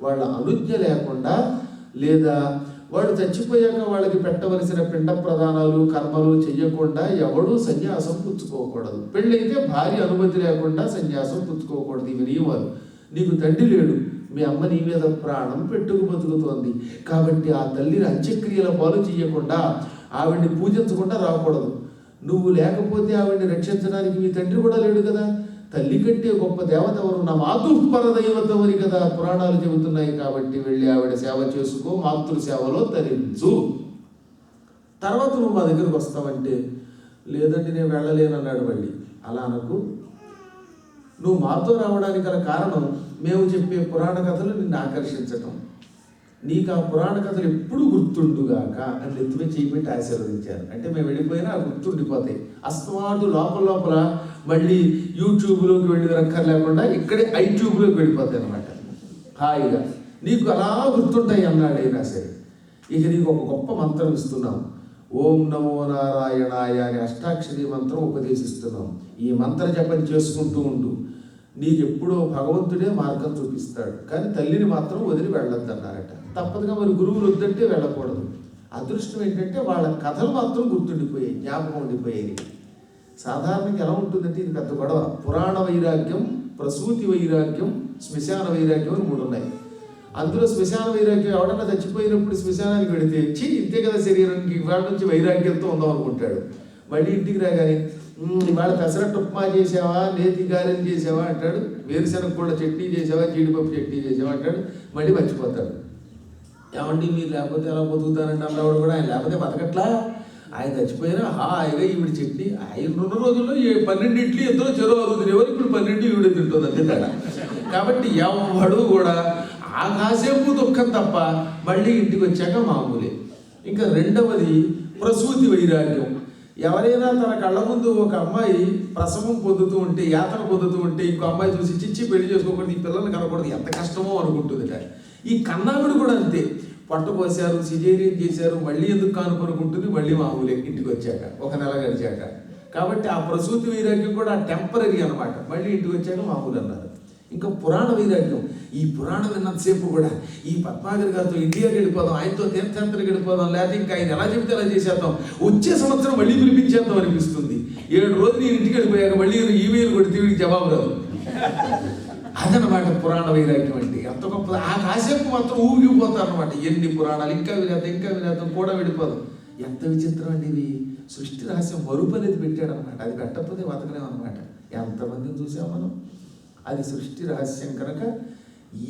వాళ్ళ అనుజ్ఞ లేకుండా లేదా వాడు చచ్చిపోయాక వాళ్ళకి పెట్టవలసిన పిండ ప్రదానాలు కర్మలు చెయ్యకుండా ఎవడూ సన్యాసం పుచ్చుకోకూడదు. పెళ్ళైతే భార్య అనుమతి లేకుండా సన్యాసం పుచ్చుకోకూడదు. ఇవి నియమాలు. నీకు తండ్రి లేడు, మీ అమ్మ నీ మీద ప్రాణం పెట్టుకు బతుకుతోంది కాబట్టి ఆ తల్లిని అంత్యక్రియల పాలు చేయకుండా ఆవిడ్ని పూజించకుండా రాకూడదు. నువ్వు లేకపోతే ఆవిడ్ని రక్షించడానికి మీ తండ్రి కూడా లేడు కదా. తల్లి కంటే గొప్ప దేవత ఎవరు? నా మాతృపర దైవతమని కదా పురాణాలు చెబుతున్నాయి. కాబట్టి వెళ్ళి ఆవిడ సేవ చేసుకో, మాతృ సేవలో తరించు. తర్వాత నువ్వు మా దగ్గరకు వస్తావంటే, లేదంటే నేను వెళ్ళలేను అన్నాడు. మళ్ళీ అలా అనకు. నువ్వు మాతో రావడానికి గల కారణం మేము చెప్పే పురాణ కథలు నిన్ను ఆకర్షించటం. నీకు ఆ పురాణ కథలు ఎప్పుడు గుర్తుండుగాక అని ఎత్తుమే చేయబెట్టి ఆశీర్వదించారు. అంటే మేము వెళ్ళిపోయినా గుర్తుండిపోతాయి. అస్తమాటు లోపల లోపల మళ్ళీ యూట్యూబ్లోకి వెళ్ళి రక్కర్లేకుండా ఇక్కడే ఐట్యూబ్లోకి వెళ్ళిపోతాయి అనమాట హాయిగా. నీకు అలా గుర్తుంటాయి అన్నాడైనా సరే. ఇక నీకు ఒక గొప్ప మంత్రం ఇస్తున్నాం. ఓం నమో నారాయణాయ అనే అష్టాక్షరి మంత్రం ఉపదేశిస్తున్నాం. ఈ మంత్ర జపం చేసుకుంటూ ఉండు. నీకు ఎప్పుడో భగవంతుడే మార్గం చూపిస్తాడు. కానీ తల్లిని మాత్రం వదిలి వెళ్ళొద్దన్నారట. తప్పదుగా మరి గురువులు వద్దంటే వెళ్ళకూడదు. అదృష్టం ఏంటంటే వాళ్ళ కథలు మాత్రం గుర్తుండిపోయాయి, జ్ఞాపకం ఉండిపోయాయి. సాధారణంగా ఎలా ఉంటుందంటే ఇది పెద్ద గొడవ. పురాణ వైరాగ్యం, ప్రసూతి వైరాగ్యం, శ్మశాన వైరాగ్యం అని 3 ఉన్నాయి. అందులో శ్మశాన వైరాగ్యం ఎవడన్నా చచ్చిపోయినప్పుడు శ్మశానానికి వెళితే ఇంతే కదా శరీరానికి, ఇవాళ నుంచి వైరాగ్యంతో ఉందాం అనుకుంటాడు. మళ్ళీ ఇంటికి రాగానే ఇవాళ పెసరట్టు ఉప్మా చేసావా, నేతి గారెలు చేసావా అంటాడు. వేరుశనగ కూడా చట్నీ చేసావా, జీడిపప్పు చట్నీ చేసావా అంటాడు. మళ్ళీ మర్చిపోతాడు. ఏమండి మీరు లేకపోతే ఎలా బతుకుతానంటే అన్నవాడు కూడా ఆయన లేకపోతే బతకట్లా. ఆయన చచ్చిపోయినా హాయిగా ఈవిడ చట్నీ. ఆయన 2 రోజుల్లో 12 ఇడ్లీ ఇద్దరు చెరువు తినేవారు. ఇప్పుడు 12 ఈవిడ తింటుంది అంతే తేడా. కాబట్టి ఎవడు కూడా ఆ కాసేపు దుఃఖం తప్ప మళ్ళీ ఇంటికి వచ్చాక మామూలే. ఇంకా రెండవది ప్రసూతి వైరాగ్యం. ఎవరైనా తన కళ్ళ ముందు ఒక అమ్మాయి ప్రసవం పొందుతూ ఉంటే, యాతన పొందుతూ ఉంటే ఇంకో అమ్మాయి చూసి చిచ్చి పెళ్లి చేసుకోకూడదు, ఈ పిల్లల్ని కనకూడదు, ఎంత కష్టమో అనుకుంటుంది. ఈ కన్నావిడు కూడా అంతే. పొట్ట కోసారు, సిజేరియన్ చేశారు, మళ్ళీ ఎందుకు కానుకొనుకుంటుంది, మళ్ళీ మామూలే ఇంటికి వచ్చాక, ఒక నెల గడిచాక. కాబట్టి ఆ ప్రసూతి వైరాగ్యం కూడా టెంపరీ అనమాట. మళ్ళీ ఇంటికి వచ్చాక మామూలు అన్నారు. ఇంకా పురాణ వైరాగ్యం. ఈ పురాణం విన్నంతసేపు కూడా ఈ పద్మాగర్ గారితో ఇండియాకి వెళ్ళిపోదాం, ఆయనతో తీర్థయాత్రకి వెళ్ళిపోదాం, లేకపోతే ఇంకా ఆయన ఎలా చెబితే అలా చేసేద్దాం, వచ్చే సంవత్సరం మళ్ళీ పిలిపించేద్దాం అనిపిస్తుంది. 7 రోజులు నేను ఇంటికి వెళ్ళిపోయాక మళ్ళీ ఈమెయిల్ కొడితే వీడికి జవాబు రాదు. అదనమాట పురాణ వైరాగ్యం అంటే. అంత గొప్ప. ఆ కాసేపు మాత్రం ఊగిపోతారనమాట. ఎన్ని పురాణాలు ఇంకా వినేద్దాం కూడా వెళ్ళిపోదాం. ఎంత విచిత్రం అండి ఇది. సృష్టి రహస్యం మరుపు అనేది పెట్టాడు అనమాట. అది పెట్టకపోతే బతకలేమన్నమాట. ఎంతమందిని చూసాం మనం. అది సృష్టి రహస్యం కనుక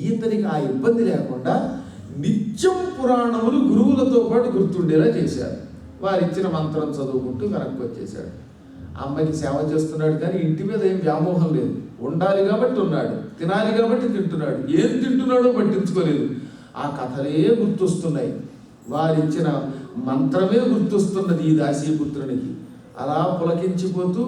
ఈతనికి ఆ ఇబ్బంది లేకుండా నిత్యం పురాణములు గురువులతో పాటు గుర్తుండేలా చేశారు. వారిచ్చిన మంత్రం చదువుకుంటూ వెనక్కి వచ్చేసాడు. అమ్మాయికి సేవ చేస్తున్నాడు కానీ ఇంటి మీద ఏం వ్యామోహం లేదు. ఉండాలి కాబట్టి ఉన్నాడు, తినాలి కాబట్టి తింటున్నాడు. ఏం తింటున్నాడో పట్టించుకోలేదు. ఆ కథలే గుర్తొస్తున్నాయి, వారిచ్చిన మంత్రమే గుర్తొస్తున్నది ఈ దాసీపుత్రునికి. అలా పులకించిపోతూ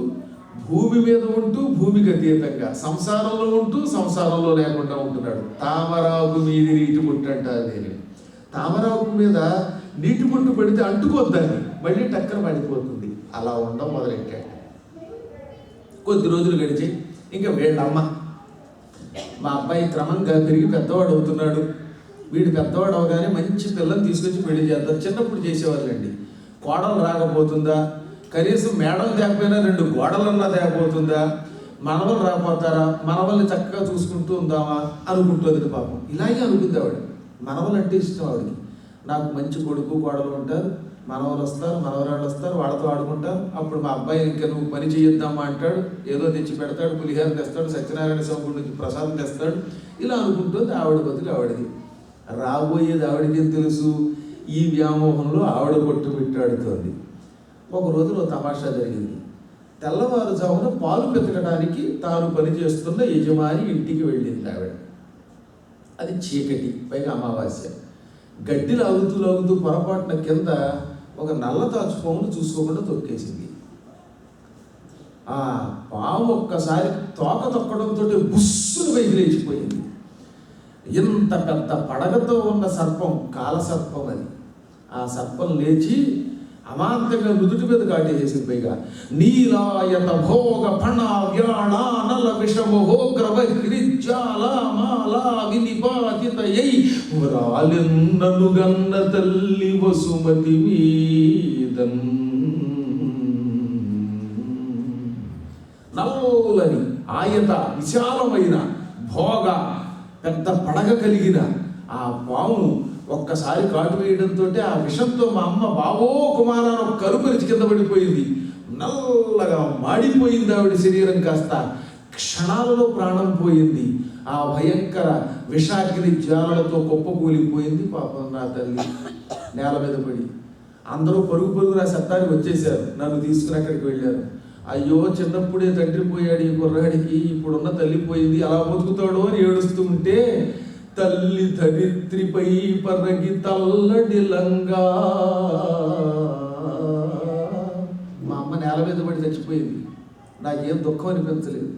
భూమి మీద ఉంటూ భూమికి అతీతంగా, సంసారంలో ఉంటూ సంసారంలో లేకుండా ఉంటున్నాడు. తామరాకు మీద నీటి పుట్టు అంటారు దీన్ని. తామరాకు మీద నీటి పుట్టు పెడితే అంటుకోద్దని మళ్ళీ టక్కన పడిపోతుంది. అలా ఉండడం మొదలెట్టాడు. కొద్ది రోజులు గడిచి ఇంకా వీళ్ళమ్మ, మా అబ్బాయి క్రమంగా పెరిగి పెద్దవాడు అవుతున్నాడు, వీడు పెద్దవాడు అవగానే మంచి పిల్లల్ని తీసుకొచ్చి పెళ్లి చేద్దాం. చిన్నప్పుడు చేసేవాళ్ళండి. కోడలు రాకపోతుందా, కనీసం మేడలు తేకపోయినా 2 గోడలన్నా తేకపోతుందా, మనవలు రాకపోతారా, మనవల్ని చక్కగా చూసుకుంటూ ఉందామా అనుకుంటుంది పాపం. ఇలాగే అనుకుంది ఆవిడ. మనవలు అంటే ఇష్టం ఆవిడకి. నాకు మంచి కొడుకు కోడలు ఉంటారు, మనవలు వస్తారు, మనవరాళ్ళు వస్తారు, వాళ్ళతో ఆడుకుంటారు. అప్పుడు మా అబ్బాయి ఇంకా నువ్వు పని చేయొద్దామా అంటాడు, ఏదో తెచ్చి పెడతాడు, పులిహార తెస్తాడు, సత్యనారాయణ స్వామి నుంచి ప్రసాదం తెస్తాడు. ఇలా అనుకుంటుంది ఆవిడ బతుకు ఆవిడది. రాబోయేది ఆవిడకి తెలుసు. ఈ వ్యామోహంలో ఆవిడ కొట్టు పెట్టాడుతోంది. ఒక రోజులో తమాషా జరిగింది. తెల్లవారుజామున పాలు పెతకడానికి తాను పనిచేస్తున్న యజమాని ఇంటికి వెళ్ళింది ఆవిడ. అది చీకటి, పైగా అమావాస్య. గడ్డి లాగుతూ పొరపాటున కింద ఒక నల్ల తాచుపామును చూసుకోకుండా తొక్కేసింది. ఆ పాము ఒక్కసారి తోక తొక్కడంతో బుస్సును పైకి లేచిపోయింది. ఇంత పెద్ద పడగతో ఉన్న సర్పం, కాలసర్పం అది. ఆ సర్పం లేచి అమాంతంగా నుదుటి మీద కాటేసేసింది. పైగా నీలాయత భోగ ఫణ వ్యాణ నల విషమోగ్రవ గిరిజాల మాలా వినిపాతితయై వ్రాలెన్నను గన్న తల్లి వసుమతి మీదన్. నల్లని ఆయత విశాలమైన భోగ పెద్ద పడగ కలిగిన ఆ పాము ఒక్కసారి కాటు వేయడంతో ఆ విషంతో మా అమ్మ బావో కుమారాన్ని ఒక కరుపరిచి కింద పడిపోయింది. నల్లగా మాడిపోయింది ఆవిడ శరీరం. కాస్త క్షణాలలో ప్రాణం పోయింది. ఆ భయంకర విషాగ్ని జ్వాలలతో కుప్పకూలిపోయింది పాపం నా తల్లి నేల మీద పడి. అందరూ పరుగు నా సత్తానికి వచ్చేసారు. నన్ను తీసుకుని అక్కడికి వెళ్ళారు. అయ్యో చిన్నప్పుడే తండ్రి పోయాడు ఈ కుర్రాడికి, ఇప్పుడున్న తల్లి పోయింది, అలా బతుకుతాడో అని ఏడుస్తూ ఉంటే తల్లి ధరిత్రిపై పరగి తల్లడిలంగా మా అమ్మ నేల మీద పడి చచ్చిపోయింది. నాకేం దుఃఖం అనిపించలేదు.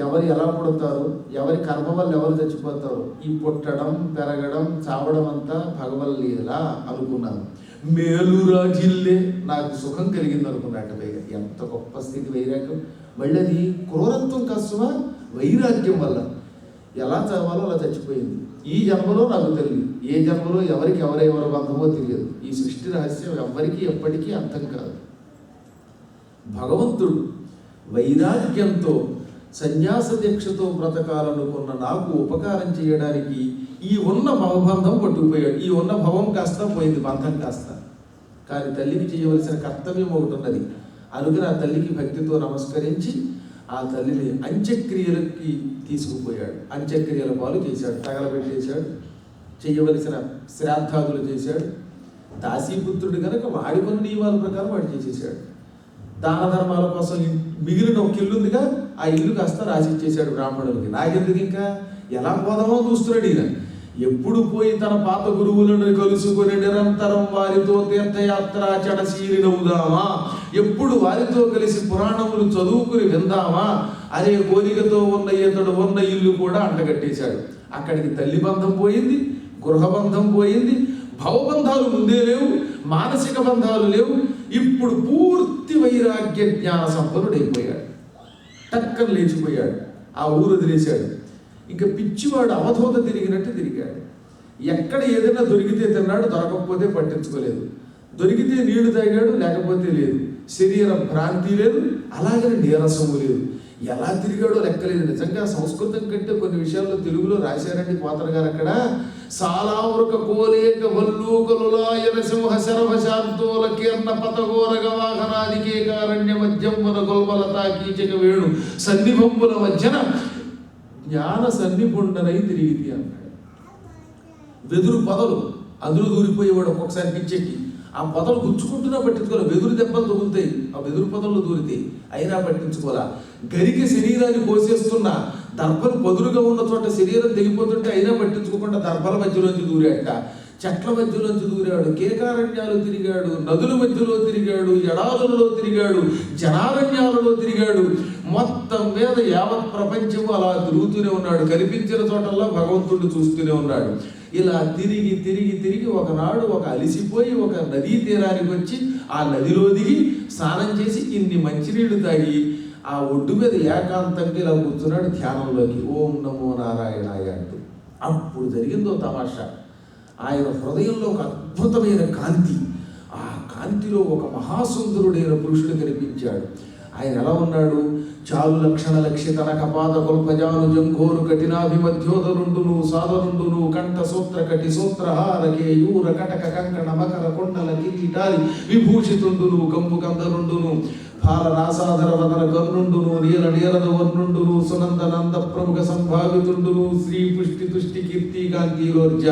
ఎవరు ఎలా పుడతారు, ఎవరి కర్మ వల్ల ఎవరు చచ్చిపోతారు, ఈ పుట్టడం పెరగడం చావడం అంతా భగవల్లీలా అనుకున్నాను. మేలురా జిల్లే నాకు సుఖం కలిగింది అనుకున్నాక. పైగా ఎంత గొప్ప స్థితి వైరాగ్యం. మళ్ళీ అది క్రూరత్వం కష్టమా, వైరాగ్యం వల్ల ఎలా చదవాలో అలా చచ్చిపోయింది. ఈ జన్మలో నాకు తెలియదు, ఏ జన్మలో ఎవరికి ఎవరెవరు బంధమో తెలియదు. ఈ సృష్టి రహస్యం ఎవరికి ఎప్పటికీ అర్థం కాదు. భగవంతుడు వైరాగ్యంతో సన్యాస దీక్షతో బ్రతకాలనుకున్న నాకు ఉపకారం చేయడానికి ఈ ఉన్న భవబంధం పట్టుకుపోయాడు. ఈ ఉన్న భవం కాస్త పోయింది, బంధం కాస్త. కానీ తల్లికి చేయవలసిన కర్తవ్యం ఒకటి ఉన్నది. అనుకుని ఆ తల్లికి భక్తితో నమస్కరించి ఆ తల్లిని అంత్యక్రియలకి తీసుకుపోయాడు. అంత్యక్రియల పాలు చేశాడు, తగలబెట్టేశాడు, చేయవలసిన శ్రాద్ధాదులు చేశాడు. దాసీపుత్రుడు కనుక వాడి కొన్ని నియమాల ప్రకారం వాడు చేసేసాడు. దాన ధర్మాల కోసం మిగిలిన ఒక ఇల్లు ఉందిగా, ఆ ఇల్లు కాస్త రాసిచ్చేశాడు బ్రాహ్మణులకి. నాకెందుకు ఇంకా ఎలా పోదామో చూస్తున్నాడు ఈయన. ఎప్పుడు పోయి తన పాత గురువులను కలుసుకొని నిరంతరం వారితో తీర్థయాత్రాచడ శీలినవుదామా, ఎప్పుడు వారితో కలిసి పురాణములు చదువుకుని విందామా అనే కోరికతో ఉన్న ఇతడు ఉన్న ఇల్లు కూడా అంటగట్టేశాడు. అక్కడికి తల్లి బంధం పోయింది, గృహబంధం పోయింది, భవబంధాలు ముందే లేవు, మానసిక బంధాలు లేవు. ఇప్పుడు పూర్తి వైరాగ్య జ్ఞాన సంపన్నుడైపోయాడు. టక్కన లేచిపోయాడు, ఆ ఊరు వదిలేశాడు. ఇంకా పిచ్చివాడు అవధూత తిరిగినట్టు తిరిగాడు. ఎక్కడ ఏదైనా దొరికితే తిన్నాడు, దొరకకపోతే పట్టించుకోలేదు. దొరికితే నీళ్లు తాగాడు, లేకపోతే లేదు. శరీర భ్రాంతి లేదు, అలాగే నీరసము లేదు. ఎలా తిరిగాడో లెక్కలేదు. నిజంగా సంస్కృతం కంటే కొన్ని విషయాల్లో తెలుగులో రాశారండి పోతన గారు. అక్కడ సాలావృక కోలేక వల్లూకలులాయన సింహ శరభ శాంతోల కీర్ణ పతగోరగ వాహనాదికే కారణ్య మధ్యమున గొల్వలతా కీచక వేణు సన్నిభంబుల మధ్యన జ్ఞాన సన్నిపుండనై తిరిగితి అన్నాడు. వెదురు పొదలు అందులో దూరిపోయేవాడు ఒక్కొక్కసారి పిచ్చెక్కి. ఆ పొదలు గుచ్చుకుంటున్నా పట్టించుకోలే, వెదురు దెబ్బలు తగులుతాయి, ఆ వెదురు పొదలు దూరితాయి, అయినా పట్టించుకోలే. గరికి శరీరాన్ని కోసేస్తున్నా దర్భలు పదులుగా ఉన్న చోట శరీరం తెగిపోతుంటే అయినా పట్టించుకోకుండా దర్భల మధ్యలోంచి దూరాట, చెట్ల మధ్యలోంచి దూరాడు, కేకారణ్యాలు తిరిగాడు, నదుల మధ్యలో తిరిగాడు, ఎడారులలో తిరిగాడు, జనారణ్యాలలో తిరిగాడు. మొత్తం మీద యావత్ ప్రపంచము అలా తిరుగుతూనే ఉన్నాడు. కనిపించిన చోటల్లా భగవంతుడు చూస్తూనే ఉన్నాడు. ఇలా తిరిగి తిరిగి తిరిగి ఒకనాడు ఒక అలిసిపోయి ఒక నదీ తీరానికి వచ్చి ఆ నదిలో దిగి స్నానం చేసి ఇన్ని మంచినీళ్లు తాగి ఆ ఒడ్డు మీద ఏకాంతంగా ఇలా కూర్చున్నాడు ధ్యానంలోకి. ఓం నమో నారాయణాయ అంటూ. అప్పుడు జరిగిందో తమాషా. ఆయన హృదయంలో ఒక అద్భుతమైన కాంతి, ఆ కాంతిలో ఒక మహాసుందరుడైన పురుషుడు కనిపించాడు. ఆయన ఎలా ఉన్నాడు? చాలు లక్షణ లక్షితన కపాద కొల్పజాను జంఘోరు కఠినాభిమధ్యోదరుండును సాదరుండును కంఠ సూత్ర కటి సూత్రహార కేయూర కటక కంకణ మకర కొండల కిరీటాది విభూషితుండును కంపు కందరుండును ఫాల రాసాధర వదన కర్ణుండును నీల నీలద వర్ణుండును సునంద నంద ప్రముఖ సంభావితుండును శ్రీ పుష్టి తుష్టి కీర్తి కాంతిలోర్జ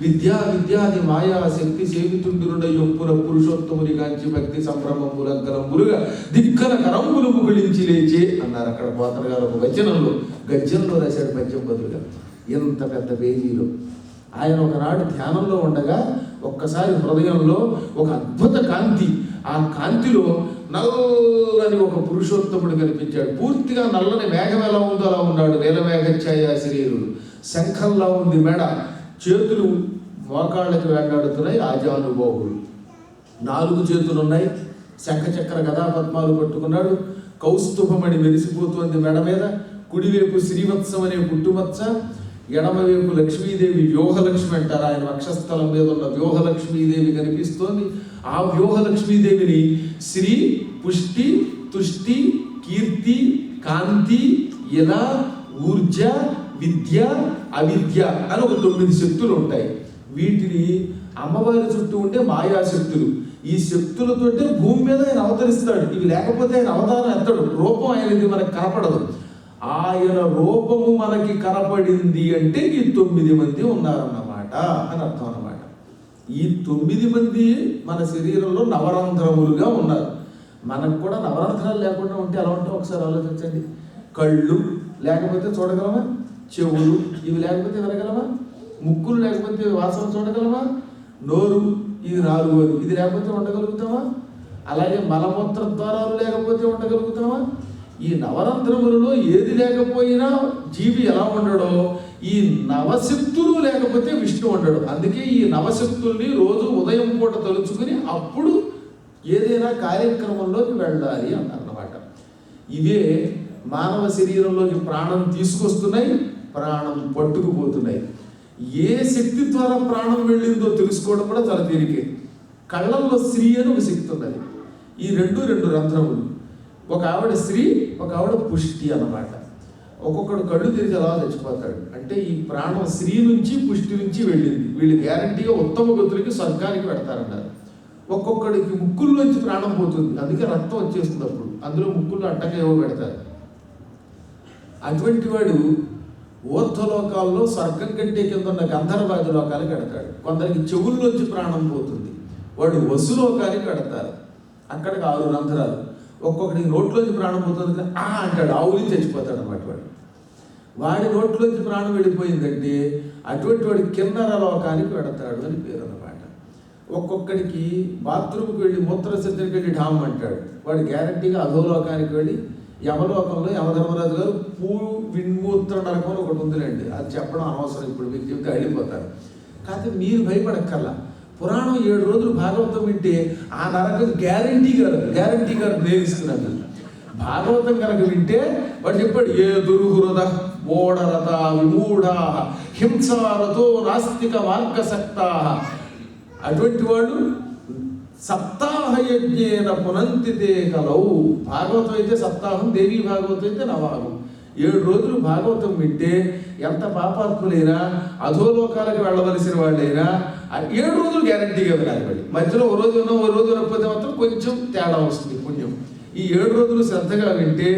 విద్యా విద్యాది మాయా శక్తి సేవితుండునుడ యొప్పున పురుషోత్తముని కాంచి భక్తి సంభ్రమములంకరములుగా దిక్కన కరంబులు ముగుళించి లేచే అన్నారు. అక్కడ పోతన గారు ఒక గద్యంలో రాశాడు పద్యం బదులుగా. ఎంత పెద్ద పేజీలో ఆయన ఒకనాడు ధ్యానంలో ఉండగా ఒక్కసారి హృదయంలో ఒక అద్భుత కాంతి, ఆ కాంతిలో నల్లని ఒక పురుషోత్తముడు కనిపించాడు. పూర్తిగా నల్లని మేఘం ఎలా ఉందో అలా ఉన్నాడు. నీల మేఘఛాయ శరీరుడు, శంఖంలా ఉంది మెడ, చేతులు మోకాళ్ళకి వేటాడుతున్నాయి ఆజానుబాహుడు. 4 చేతులు ఉన్నాయి, శంఖచక్ర గదా పద్మాలు పట్టుకున్నాడు, కౌస్తుభమణి మెరిసిపోతోంది మెడ మీద, కుడివైపు శ్రీవత్సం అనే పుట్టుమచ్చ, ఎడమవైపు లక్ష్మీదేవి, వ్యూహలక్ష్మి అంటారు, ఆయన వక్షస్థలం మీద ఉన్న వ్యూహలక్ష్మీదేవి కనిపిస్తోంది. ఆ వ్యూహలక్ష్మీదేవిని శ్రీ, పుష్టి, తుష్టి, కీర్తి, కాంతి, ఇలా, ఊర్జ, విద్య, అవిద్య అని ఒక 9 శక్తులు ఉంటాయి. వీటిని అమ్మవారి చుట్టూ ఉండే మాయాశక్తులు. ఈ శక్తులతోటే భూమి మీద ఆయన అవతరిస్తాడు. ఇవి లేకపోతే ఆయన అవతారం ఎత్తడు. రూపం ఆయనది మనకు కనపడదు. ఆయన రూపము మనకి కనపడింది అంటే ఈ 9 మంది ఉన్నారన్నమాట అని అర్థం అన్నమాట. ఈ 9 మంది మన శరీరంలో నవరంధ్రములుగా ఉన్నారు. మనకు కూడా నవరంధ్రాలు లేకుండా ఉంటే ఎలా ఉంటే ఒకసారి ఆలోచించండి. కళ్ళు లేకపోతే చూడగలమా? చెవులు ఇవి లేకపోతే వినగలమా? ముక్కులు లేకపోతే వాసన చూడగలమా? నోరు ఇది 4వది, ఇది లేకపోతే ఉండగలుగుతామా? అలాగే మలమూత్ర ద్వారాలు లేకపోతే ఉండగలుగుతామా? ఈ నవరంధ్రములలో ఏది లేకపోయినా జీవి ఎలా ఉండడో ఈ నవశక్తులు లేకపోతే విష్ణు ఉండడు. అందుకే ఈ నవశక్తుల్ని రోజు ఉదయం పూట తలుచుకుని అప్పుడు ఏదైనా కార్యక్రమంలోకి వెళ్ళాలి అన్నమాట. ఇవే మానవ శరీరంలోకి ప్రాణం తీసుకొస్తున్నాయి, ప్రాణం పట్టుకుపోతున్నాయి. ఏ శక్తి ద్వారా ప్రాణం వెళ్ళిందో తెలుసుకోవడం కూడా చాలా తేలికే. కళ్ళల్లో స్త్రీ అని ఒక శక్తి ఉన్నది. ఈ రెండు రంధ్రములు. ఒక ఆవిడ స్త్రీ, ఒక ఆవిడ పుష్టి అన్నమాట. ఒక్కొక్కడు కళ్ళు తెరిచి అలా చచ్చిపోతాడు. అంటే ఈ ప్రాణం స్త్రీ నుంచి పుష్టి నుంచి వెళ్ళింది. వీళ్ళు గ్యారంటీగా ఉత్తమ గతులకి స్వర్గానికి పెడతారన్నారు. ఒక్కొక్కడికి ముక్కుల్లోంచి ప్రాణం పోతుంది, అందుకే రక్తం వచ్చేస్తుంది. అప్పుడు అందులో ముక్కుల్లో అడ్డంగా ఏవో పెడతారు. అటువంటి వాడు ఊర్ధ్వలోకాల్లో స్వర్గం కంటే కింద ఉన్న గంధర్వాది లోకాలకు పెడతాడు. కొందరికి చెవుల్లోంచి ప్రాణం పోతుంది, వాడు వసులోకానికి పెడతారు. అక్కడికి 6 రంధ్రాలు. ఒక్కొక్కడికి నోట్లోంచి ప్రాణం పోతుంది అంటాడు, ఆవులి చచ్చిపోతాడు అన్నమాట. వాడి నోట్లోంచి ప్రాణం వెళ్ళిపోయిందంటే అటువంటి వాడి కిన్నర లోకానికి పెడతాడు అని పేరు అన్నమాట. ఒక్కొక్కడికి బాత్రూమ్కి వెళ్ళి మూత్రశుద్ధికి వెళ్ళి ఢామ్ అంటాడు, వాడు గ్యారంటీగా అధోలోకానికి వెళ్ళి యమలోకంలో యమధర్మరాజు గారు విన్మూత్ర నరకం అని ఒకటి ఉందిలేండి. అది చెప్పడం అనవసరం, ఇప్పుడు మీకు చెప్తే వెళ్ళిపోతారు. కాకపోతే మీరు భయపడక్కర్లా. పురాణం 7 రోజులు భాగవతం వింటే ఆ నరకం గ్యారంటీగా ప్రేమిస్తున్నాను. భాగవతం కనుక వింటే వాడు చెప్పాడు, ఏ దుర్హృద ఓడరత విమూఢ హింసారతో నాస్తిక మార్గసక్తా. అటువంటి వాళ్ళు సప్తాహయజ్ఞేన పునంతితే కలవు. భాగవతం అయితే సప్తాహం, దేవీ భాగవతం అయితే నవాహం. 7 రోజులు భాగవతం వింటే ఎంత పాపాత్ములైనా అధోలోకాలకు వెళ్ళవలసిన వాళ్ళైనా 7 రోజులు గ్యారంటీగా వినాలి. మళ్ళీ మధ్యలో ఓ రోజు ఉన్నా ఓ రోజు వినకపోతే మాత్రం కొంచెం తేడా వస్తుంది పుణ్యం. ఈ 7 రోజులు శ్రద్ధగా వింటే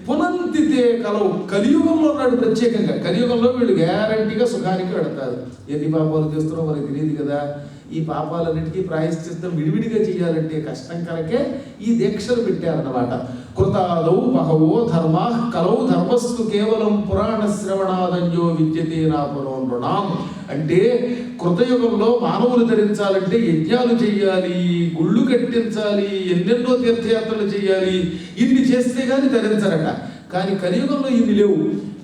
పునంతితే కలవు. కలియుగంలో ఉన్నాడు ప్రత్యేకంగా. కలియుగంలో వీళ్ళు గ్యారంటీగా సుఖానికి వెడతారు. ఎన్ని పాపాలు చేస్తున్నారో మనకి తెలియదు కదా. ఈ పాపాలన్నిటికీ ప్రాయశ్చిత్తం విడివిడిగా చేయాలంటే కష్టం కనుకే ఈ దీక్షలు పెట్టారన్నమాట. కృతాదౌ బహవో ధర్మా కలౌ ధర్మస్తు కేవలం పురాణ శ్రవణాదన్యో విద్యతే నా పునోనృణాం. అంటే కృతయుగంలో మానవులు ధరించాలంటే యజ్ఞాలు చెయ్యాలి, గుళ్ళు కట్టించాలి, ఎన్నెన్నో తీర్థయాత్రలు చేయాలి. ఇన్ని చేస్తే కానీ ధరించరట. కానీ కలియుగంలో ఇన్ని లేవు.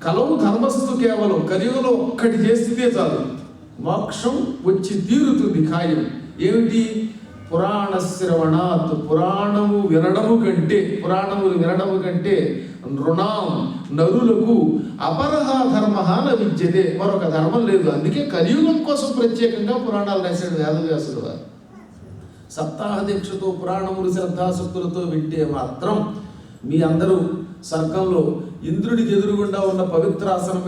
కలవు ధర్మస్తు కేవలం, కలియుగంలో ఒక్కటి చేస్తే చాలు, మోక్షం వచ్చి తీరుతుంది ఖాయం. ఏమిటి? పురాణ శ్రవణాత్. పురాణములు వినడము కంటే నృణాం నరులకు అపరహ ధర్మ న విద్యతే. మరొక ధర్మం లేదు. అందుకే కలియుగం కోసం ప్రత్యేకంగా పురాణాలు రాశాడు వేదవ్యాసుడు వారు. సప్తాహ దీక్షతో పురాణములు శ్రద్ధాశక్తులతో వింటే మాత్రం మీ అందరూ స్వర్గంలో ఇంద్రుడికి ఎదురుగుండా ఉన్న పవిత్రాసనం